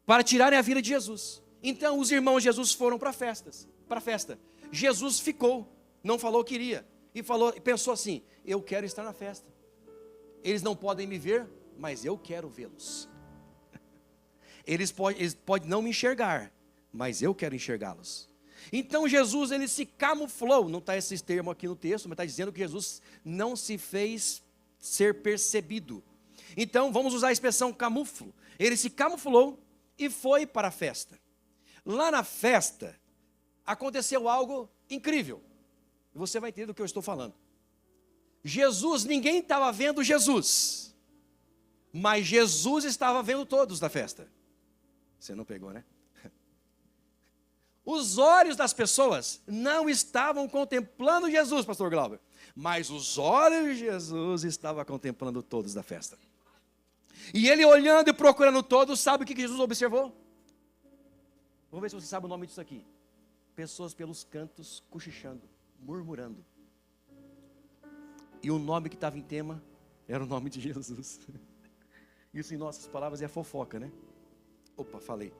Para tirarem a vida de Jesus. Então, os irmãos de Jesus foram para a festa. Jesus ficou, não falou que iria. E pensou assim: eu quero estar na festa. Eles não podem me ver, mas eu quero vê-los. Eles podem não me enxergar, mas eu quero enxergá-los. Então Jesus, ele se camuflou. Não está esse termo aqui no texto, mas está dizendo que Jesus não se fez ser percebido. Então vamos usar a expressão camuflo. Ele se camuflou e foi para a festa. Lá na festa aconteceu algo incrível. Você vai entender do que eu estou falando. Ninguém estava vendo Jesus, mas Jesus estava vendo todos na festa. Você não pegou, né? Os olhos das pessoas não estavam contemplando Jesus, pastor Glauber, mas os olhos de Jesus estavam contemplando todos da festa. E ele olhando e procurando todos, sabe o que Jesus observou? Vamos ver se você sabe o nome disso aqui. Pessoas pelos cantos, cochichando, murmurando. E o nome que estava em tema era o nome de Jesus. Isso em nossas palavras é fofoca, né? Opa, falei.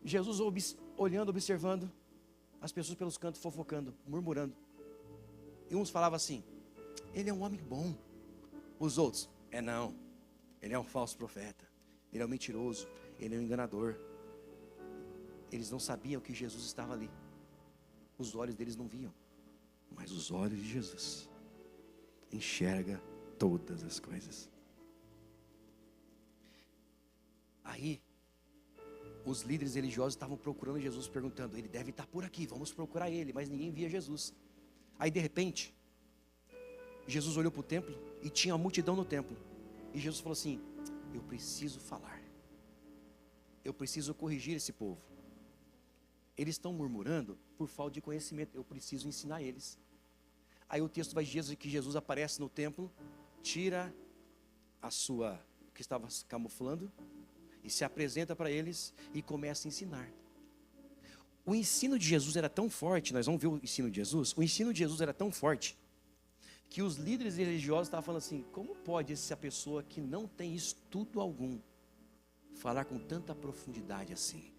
Jesus olhando, observando, as pessoas pelos cantos fofocando, murmurando. E uns falavam assim: ele é um homem bom. Os outros: não, ele é um falso profeta, ele é um mentiroso, ele é um enganador. Eles não sabiam que Jesus estava ali. Os olhos deles não viam, mas os olhos de Jesus enxerga todas as coisas. Aí os líderes religiosos estavam procurando Jesus, perguntando: ele deve estar por aqui, vamos procurar ele. Mas ninguém via Jesus. Aí de repente, Jesus olhou para o templo e tinha uma multidão no templo. E Jesus falou assim: eu preciso falar, eu preciso corrigir esse povo. Eles estão murmurando por falta de conhecimento, eu preciso ensinar eles. Aí o texto vai dizer que Jesus aparece no templo, tira o que estava camuflando, e se apresenta para eles e começa a ensinar. O ensino de Jesus era tão forte, nós vamos ver o ensino de Jesus. O ensino de Jesus era tão forte que os líderes religiosos estavam falando assim: como pode essa pessoa que não tem estudo algum falar com tanta profundidade assim?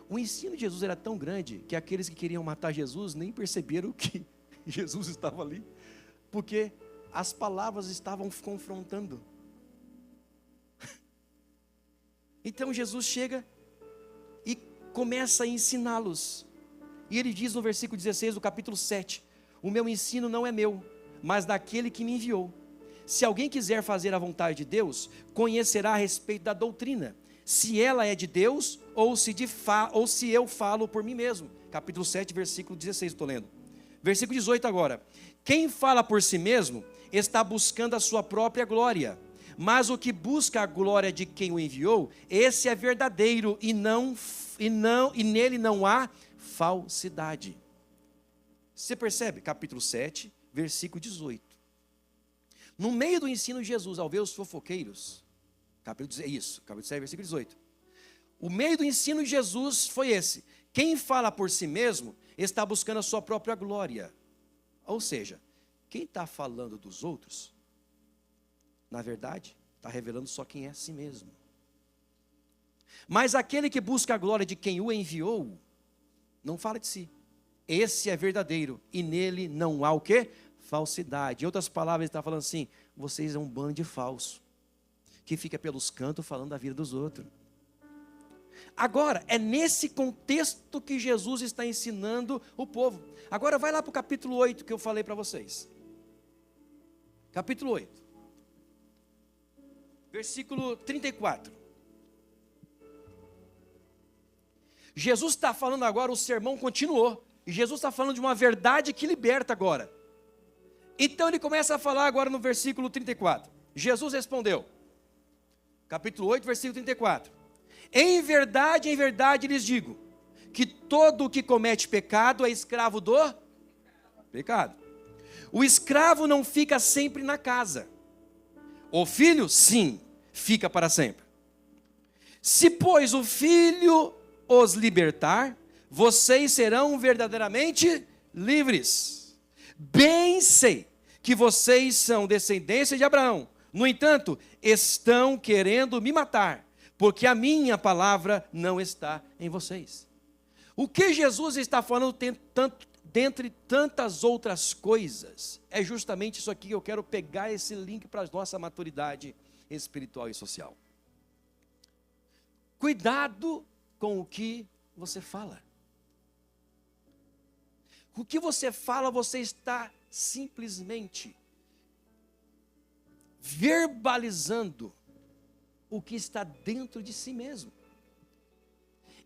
O ensino de Jesus era tão grande que aqueles que queriam matar Jesus nem perceberam que Jesus estava ali, porque as palavras estavam confrontando. Então Jesus chega e começa a ensiná-los. E ele diz no versículo 16 do capítulo 7: o meu ensino não é meu, mas daquele que me enviou. Se alguém quiser fazer a vontade de Deus, conhecerá a respeito da doutrina, se ela é de Deus ou se eu falo por mim mesmo. Capítulo 7, versículo 16, estou lendo. Versículo 18 agora: quem fala por si mesmo está buscando a sua própria glória, mas o que busca a glória de quem o enviou, esse é verdadeiro e nele não há falsidade. Você percebe? Capítulo 7, versículo 18. No meio do ensino de Jesus, ao ver os fofoqueiros, capítulo 7, versículo 18. O meio do ensino de Jesus foi esse: quem fala por si mesmo está buscando a sua própria glória. Ou seja, quem está falando dos outros, na verdade, está revelando só quem é a si mesmo. Mas aquele que busca a glória de quem o enviou, não fala de si. Esse é verdadeiro, e nele não há o quê? Falsidade. Em outras palavras, ele está falando assim: vocês é um bando de falso, que fica pelos cantos falando da vida dos outros. Agora, é nesse contexto que Jesus está ensinando o povo. Agora vai lá para o capítulo 8 que eu falei para vocês. Capítulo 8. Versículo 34. Jesus está falando agora, o sermão continuou. E Jesus está falando de uma verdade que liberta agora. Então ele começa a falar agora no versículo 34. Jesus respondeu. Capítulo 8, versículo 34. Em verdade lhes digo, que todo o que comete pecado é escravo do pecado. O escravo não fica sempre na casa. O filho, sim, fica para sempre. Se, pois, o filho os libertar, vocês serão verdadeiramente livres. Bem sei que vocês são descendência de Abraão. No entanto, estão querendo me matar, porque a minha palavra não está em vocês. O que Jesus está falando, dentre tantas outras coisas, é justamente isso aqui que eu quero pegar esse link para a nossa maturidade espiritual e social. Cuidado com o que você fala. O que você fala, você está simplesmente verbalizando o que está dentro de si mesmo.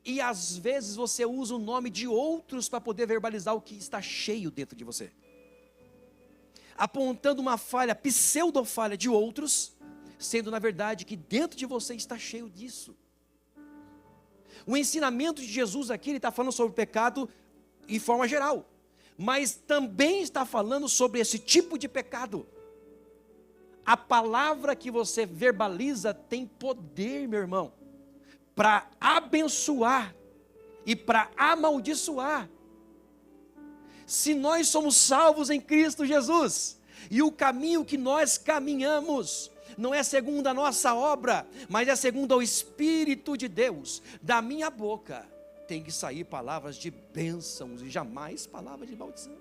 E às vezes você usa o nome de outros para poder verbalizar o que está cheio dentro de você. Apontando uma falha, pseudo-falha de outros, sendo na verdade que dentro de você está cheio disso. O ensinamento de Jesus aqui, ele está falando sobre o pecado em forma geral. Mas também está falando sobre esse tipo de pecado. A palavra que você verbaliza tem poder, meu irmão, para abençoar e para amaldiçoar. Se nós somos salvos em Cristo Jesus, e o caminho que nós caminhamos não é segundo a nossa obra, mas é segundo o Espírito de Deus, da minha boca tem que sair palavras de bênçãos e jamais palavras de maldição.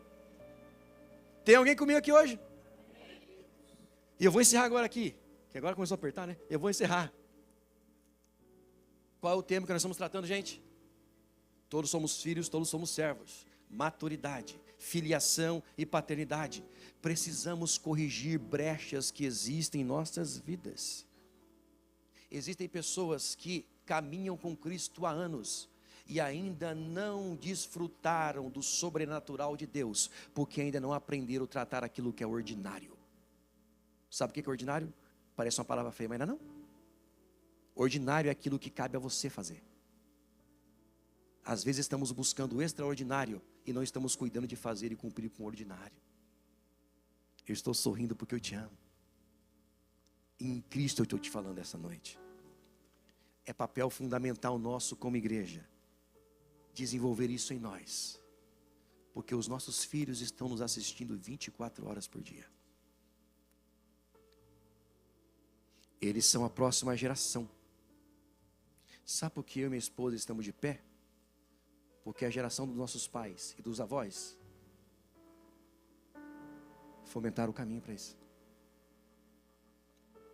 Tem alguém comigo aqui hoje? E eu vou encerrar agora aqui, que agora começou a apertar, né? Eu vou encerrar. Qual é o tema que nós estamos tratando, gente? Todos somos filhos, todos somos servos. Maturidade, filiação e paternidade. Precisamos corrigir brechas que existem em nossas vidas. Existem pessoas que caminham com Cristo há anos e ainda não desfrutaram do sobrenatural de Deus, porque ainda não aprenderam a tratar aquilo que é ordinário. Sabe o que é ordinário? Parece uma palavra feia, mas não. Ordinário é aquilo que cabe a você fazer. Às vezes estamos buscando o extraordinário e não estamos cuidando de fazer e cumprir com o ordinário. Eu estou sorrindo porque eu te amo. Em Cristo eu estou te falando essa noite. É papel fundamental nosso como igreja desenvolver isso em nós, porque os nossos filhos estão nos assistindo 24 horas por dia. Eles são a próxima geração. Sabe por que eu e minha esposa estamos de pé? Porque a geração dos nossos pais e dos avós fomentaram o caminho para isso.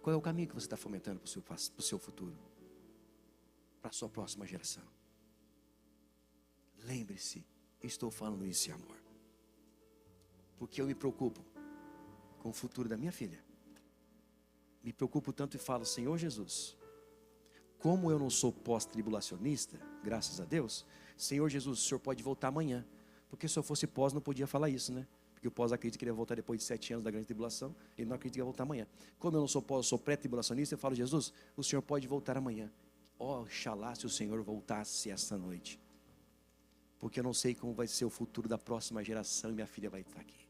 Qual é o caminho que você está fomentando para o seu futuro? Para a sua próxima geração. Lembre-se, estou falando isso em amor. Porque eu me preocupo com o futuro da minha filha. Me preocupo tanto e falo: Senhor Jesus, como eu não sou pós-tribulacionista, graças a Deus, Senhor Jesus, o Senhor pode voltar amanhã. Porque se eu fosse pós, não podia falar isso, né? Porque o pós acredita que ele ia voltar depois de 7 anos da grande tribulação. Ele não acredita que ia voltar amanhã. Como eu não sou pós, eu sou pré-tribulacionista, eu falo: Jesus, o Senhor pode voltar amanhã. Oxalá se o Senhor voltasse essa noite. Porque eu não sei como vai ser o futuro da próxima geração e minha filha vai estar aqui.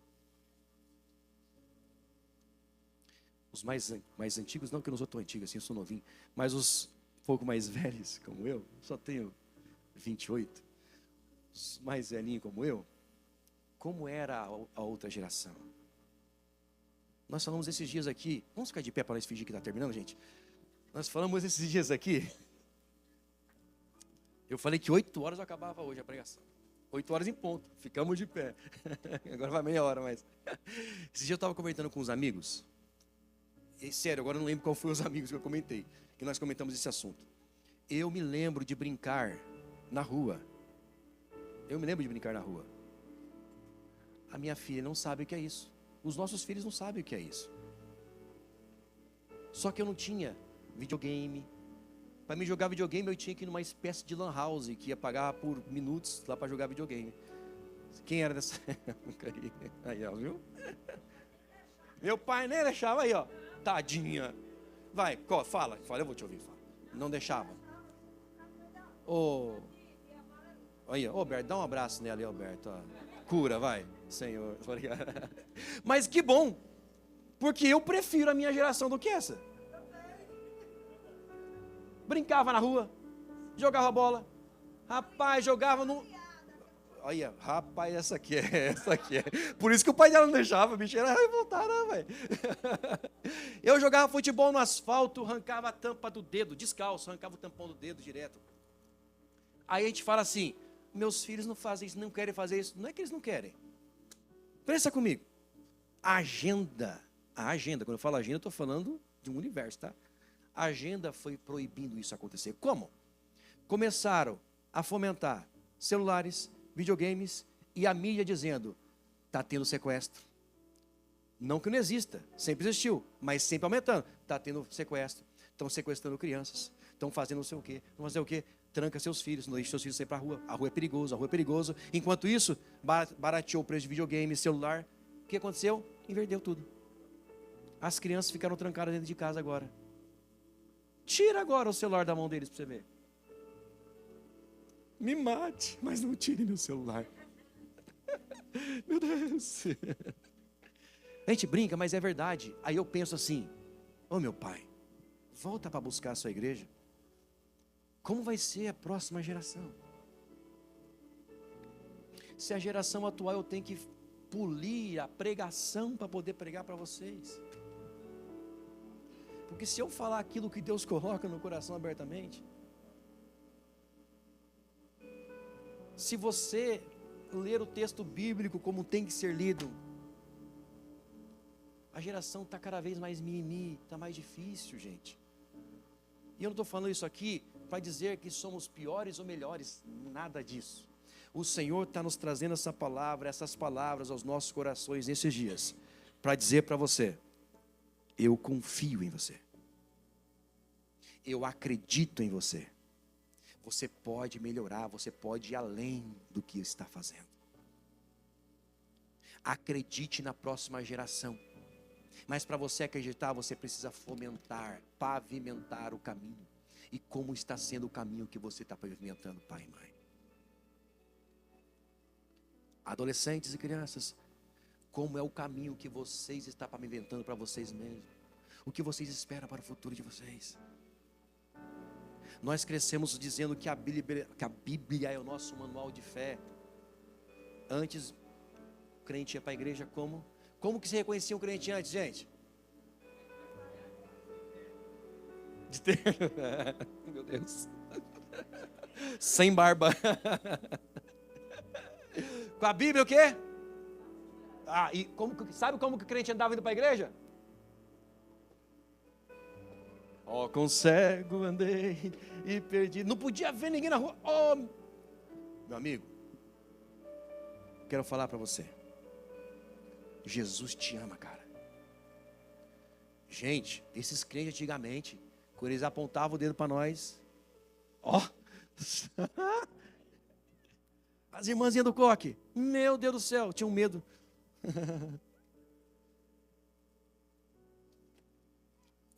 Os mais antigos, não que eu não sou tão antigo assim, eu sou novinho, mas os um pouco mais velhos, como eu, só tenho 28, os mais velhinhos como eu, como era a outra geração? Nós falamos esses dias aqui, vamos ficar de pé para nós fingir que está terminando, gente? Nós falamos esses dias aqui, Eu falei que 8 horas eu acabava hoje a pregação. 8 horas em ponto. Ficamos de pé. Agora vai meia hora, mas... Esse dia eu estava comentando com os amigos. E, sério, agora eu não lembro qual foi os amigos que eu comentei. Que nós comentamos esse assunto. Eu me lembro de brincar na rua. A minha filha não sabe o que é isso. Os nossos filhos não sabem o que é isso. Só que eu não tinha videogame. Para me jogar videogame eu tinha que ir numa espécie de lan house, que ia pagar por minutos lá para jogar videogame. Quem era dessa época aí? Aí, ó, viu? Meu pai nem deixava aí, ó. Tadinha. Vai, fala, eu vou te ouvir. Fala. Não deixava. Aí, Alberto, dá um abraço nela aí, Alberto. Ó. Cura, vai, Senhor. Mas que bom, porque eu prefiro a minha geração do que essa. Brincava na rua, jogava bola. Rapaz, jogava no... Olha, rapaz, essa aqui é. Por isso que o pai dela não deixava, bicho, era revoltada, velho. Eu jogava futebol no asfalto, arrancava a tampa do dedo, descalço, arrancava o tampão do dedo direto. Aí a gente fala assim, meus filhos não fazem isso, não querem fazer isso. Não é que eles não querem. Pensa comigo. A agenda, quando eu falo agenda, eu estou falando de um universo, tá? A agenda foi proibindo isso acontecer. Como? Começaram a fomentar celulares, videogames e a mídia dizendo, está tendo sequestro. Não que não exista, sempre existiu, mas sempre aumentando. Está tendo sequestro, estão sequestrando crianças, estão fazendo não sei o quê, vão fazer o quê? Tranca seus filhos, não deixe seus filhos sair para a rua é perigoso. Enquanto isso, barateou o preço de videogame, celular. O que aconteceu? Inverteu tudo. As crianças ficaram trancadas dentro de casa agora. Tira agora o celular da mão deles para você ver. Me mate, mas não tire meu celular. Meu Deus. A gente brinca, mas é verdade. Aí eu penso assim, meu pai, volta para buscar a sua igreja. Como vai ser a próxima geração? Se a geração atual eu tenho que polir a pregação para poder pregar para vocês. Porque se eu falar aquilo que Deus coloca no coração abertamente, se você ler o texto bíblico como tem que ser lido, a geração está cada vez mais mimimi, está mais difícil, gente. E eu não estou falando isso aqui para dizer que somos piores ou melhores, nada disso. O Senhor está nos trazendo essas palavras aos nossos corações nesses dias, para dizer para você, eu confio em você. Eu acredito em você. Você pode melhorar, você pode ir além do que está fazendo. Acredite na próxima geração. Mas para você acreditar, você precisa fomentar, pavimentar o caminho. E como está sendo o caminho que você está pavimentando, pai e mãe? Adolescentes e crianças, como é o caminho que vocês estão pavimentando para vocês mesmos? O que vocês esperam para o futuro de vocês? Nós crescemos dizendo que a Bíblia é o nosso manual de fé. Antes, o crente ia para a igreja como? Como que se reconhecia um crente antes, gente? De terno. Meu Deus. Sem barba. Com a Bíblia o quê? E sabe como que o crente andava indo para a igreja? Com cego andei e perdi. Não podia ver ninguém na rua. Meu amigo, quero falar para você. Jesus te ama, cara. Gente, esses crentes antigamente, quando eles apontavam o dedo para nós, as irmãzinhas do coque, meu Deus do céu, tinham medo.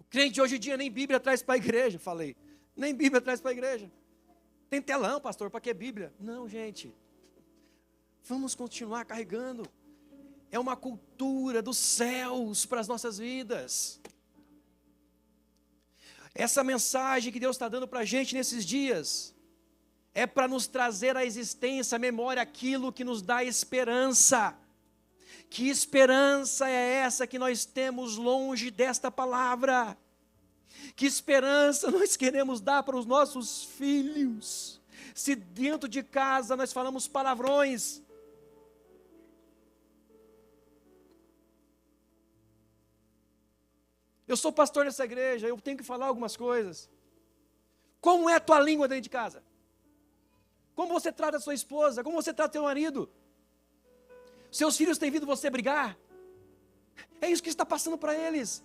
O crente de hoje em dia nem Bíblia traz para a igreja, falei. Nem Bíblia traz para a igreja. Tem telão, pastor, para que Bíblia? Não, gente. Vamos continuar carregando. É uma cultura dos céus para as nossas vidas. Essa mensagem que Deus está dando para a gente nesses dias é para nos trazer à existência, à memória, aquilo que nos dá esperança. Que esperança é essa que nós temos longe desta palavra? Que esperança nós queremos dar para os nossos filhos? Se dentro de casa nós falamos palavrões, eu sou pastor dessa igreja, eu tenho que falar algumas coisas. Como é a tua língua dentro de casa? Como você trata a sua esposa? Como você trata o teu marido? Seus filhos têm visto você brigar? É isso que está passando para eles.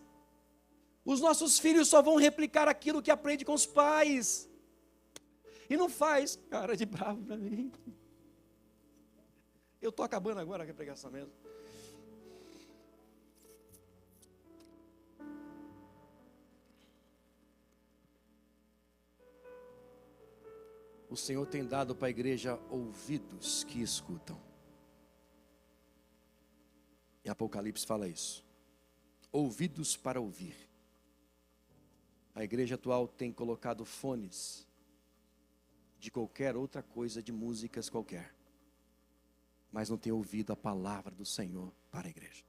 Os nossos filhos só vão replicar aquilo que aprende com os pais. E não faz cara de bravo para mim. Eu estou acabando agora com a pregação mesmo. O Senhor tem dado para a igreja ouvidos que escutam. Em Apocalipse fala isso. Ouvidos para ouvir. A igreja atual tem colocado fones de qualquer outra coisa, de músicas qualquer, mas não tem ouvido a palavra do Senhor para a igreja.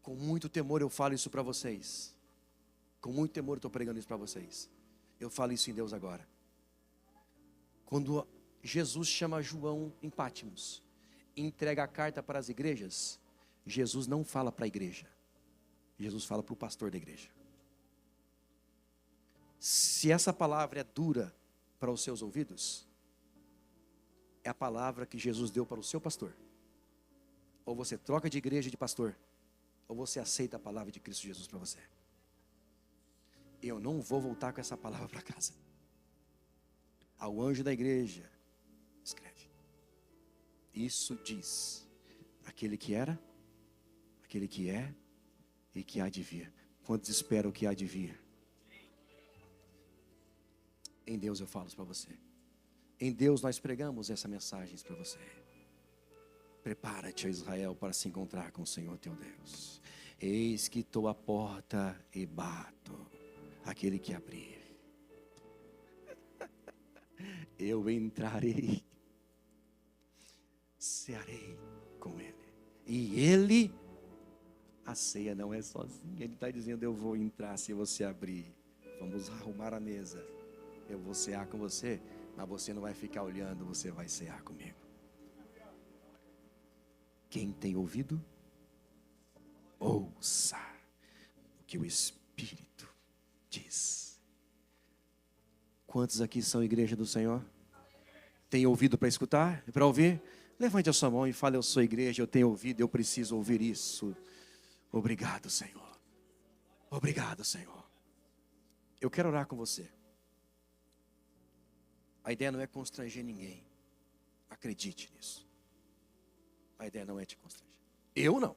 Com muito temor eu falo isso para vocês. Com muito temor eu estou pregando isso para vocês. Eu falo isso em Deus agora. Quando Jesus chama João em Pátimos, entrega a carta para as igrejas, Jesus não fala para a igreja. Jesus fala para o pastor da igreja. Se essa palavra é dura para os seus ouvidos, é a palavra que Jesus deu para o seu pastor. Ou você troca de igreja de pastor, ou você aceita a palavra de Cristo Jesus para você. Eu não vou voltar com essa palavra para casa. Ao anjo da igreja, escreve: isso diz aquele que era, aquele que é e que há de vir. Quantos esperam que há de vir? Em Deus eu falo isso para você. Em Deus nós pregamos essas mensagens para você. Prepara-te, Israel, para se encontrar com o Senhor teu Deus. Eis que estou à porta e bato. Aquele que abrir, eu entrarei, cearei com ele. E ele, a ceia não é sozinha. Ele está dizendo: eu vou entrar se você abrir. Vamos arrumar a mesa. Eu vou cear com você, mas você não vai ficar olhando, você vai cear comigo. Quem tem ouvido, ouça o que o Espírito diz. Quantos aqui são igreja do Senhor? Tem ouvido para escutar? Para ouvir? Levante a sua mão e fale: eu sou igreja, eu tenho ouvido, eu preciso ouvir isso. Obrigado, Senhor. Obrigado, Senhor. Eu quero orar com você. A ideia não é constranger ninguém. Acredite nisso. A ideia não é te constranger. Eu não.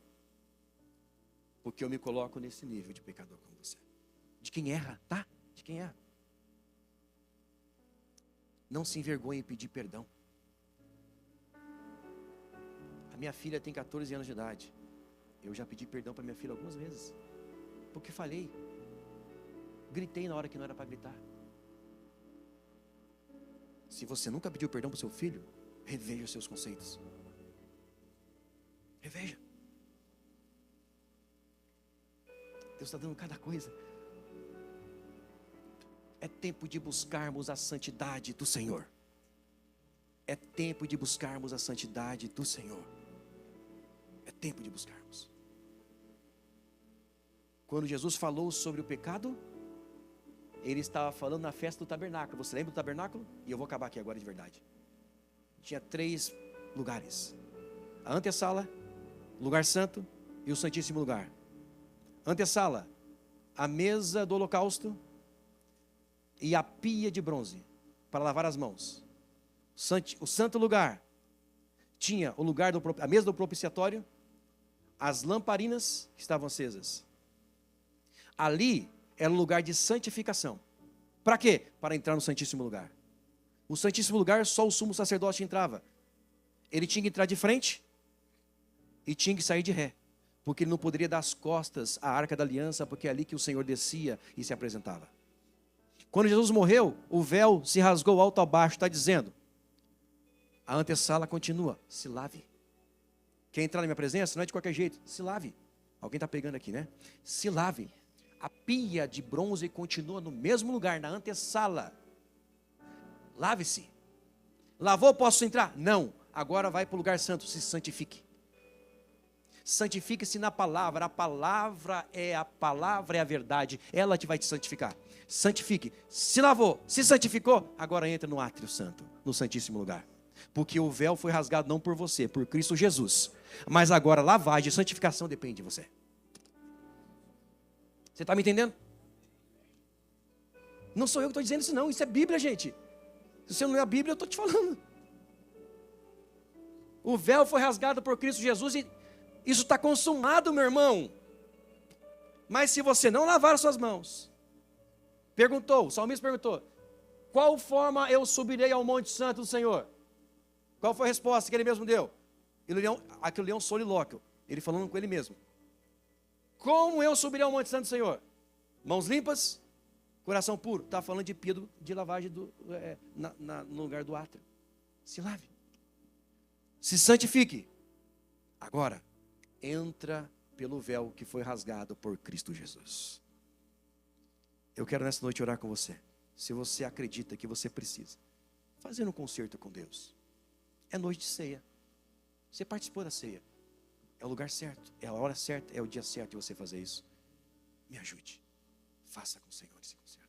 Porque eu me coloco nesse nível de pecador como você. De quem erra, tá? De quem erra. Não se envergonhe em pedir perdão. A minha filha tem 14 anos de idade. Eu já pedi perdão para minha filha algumas vezes. Porque falhei. Gritei na hora que não era para gritar. Se você nunca pediu perdão para o seu filho, reveja os seus conceitos. Reveja. Deus está dando cada coisa. É tempo de buscarmos a santidade do Senhor. É tempo de buscarmos a santidade do Senhor. É tempo de buscarmos. Quando Jesus falou sobre o pecado, Ele estava falando na festa do tabernáculo. Você lembra do tabernáculo? E eu vou acabar aqui agora de verdade. Tinha 3 lugares: a antessala, o lugar santo e o santíssimo lugar. Antessala, a mesa do holocausto e a pia de bronze para lavar as mãos. O santo lugar tinha o lugar a mesa do propiciatório, as lamparinas que estavam acesas. Ali era o lugar de santificação. Para quê? Para entrar no santíssimo lugar. O santíssimo lugar só o sumo sacerdote entrava. Ele tinha que entrar de frente e tinha que sair de ré, porque ele não poderia dar as costas à arca da aliança, porque é ali que o Senhor descia e se apresentava. Quando Jesus morreu, o véu se rasgou alto a baixo. Está dizendo: a antessala continua, se lave. Quer entrar na minha presença? Não é de qualquer jeito, se lave. Alguém está pegando aqui, né? Se lave. A pia de bronze continua no mesmo lugar, na antessala. Lave-se. Lavou, posso entrar? Não. Agora vai para o lugar santo, se santifique. Santifique-se na palavra. A palavra é a verdade. Ela te vai te santificar. Santifique. Se lavou, se santificou, agora entra no átrio santo, no santíssimo lugar. Porque o véu foi rasgado não por você, por Cristo Jesus. Mas agora lavagem e santificação depende de você. Você está me entendendo? Não sou eu que estou dizendo isso não, isso é Bíblia, gente. Se você não lê a Bíblia, eu estou te falando. O véu foi rasgado por Cristo Jesus e isso está consumado, meu irmão. Mas se você não lavar as suas mãos, o salmista perguntou, qual forma eu subirei ao Monte Santo do Senhor? Qual foi a resposta que ele mesmo deu? Aquilo ali é um solilóquio, ele falando com ele mesmo. Como eu subirei ao Monte Santo do Senhor? Mãos limpas, coração puro. Está falando de pia de lavagem no lugar do átrio. Se lave. Se santifique. Agora, entra pelo véu que foi rasgado por Cristo Jesus. Eu quero nessa noite orar com você. Se você acredita que você precisa fazer um concerto com Deus. É noite de ceia. Você participou da ceia. É o lugar certo, é a hora certa, é o dia certo de você fazer isso. Me ajude. Faça com o Senhor esse concerto.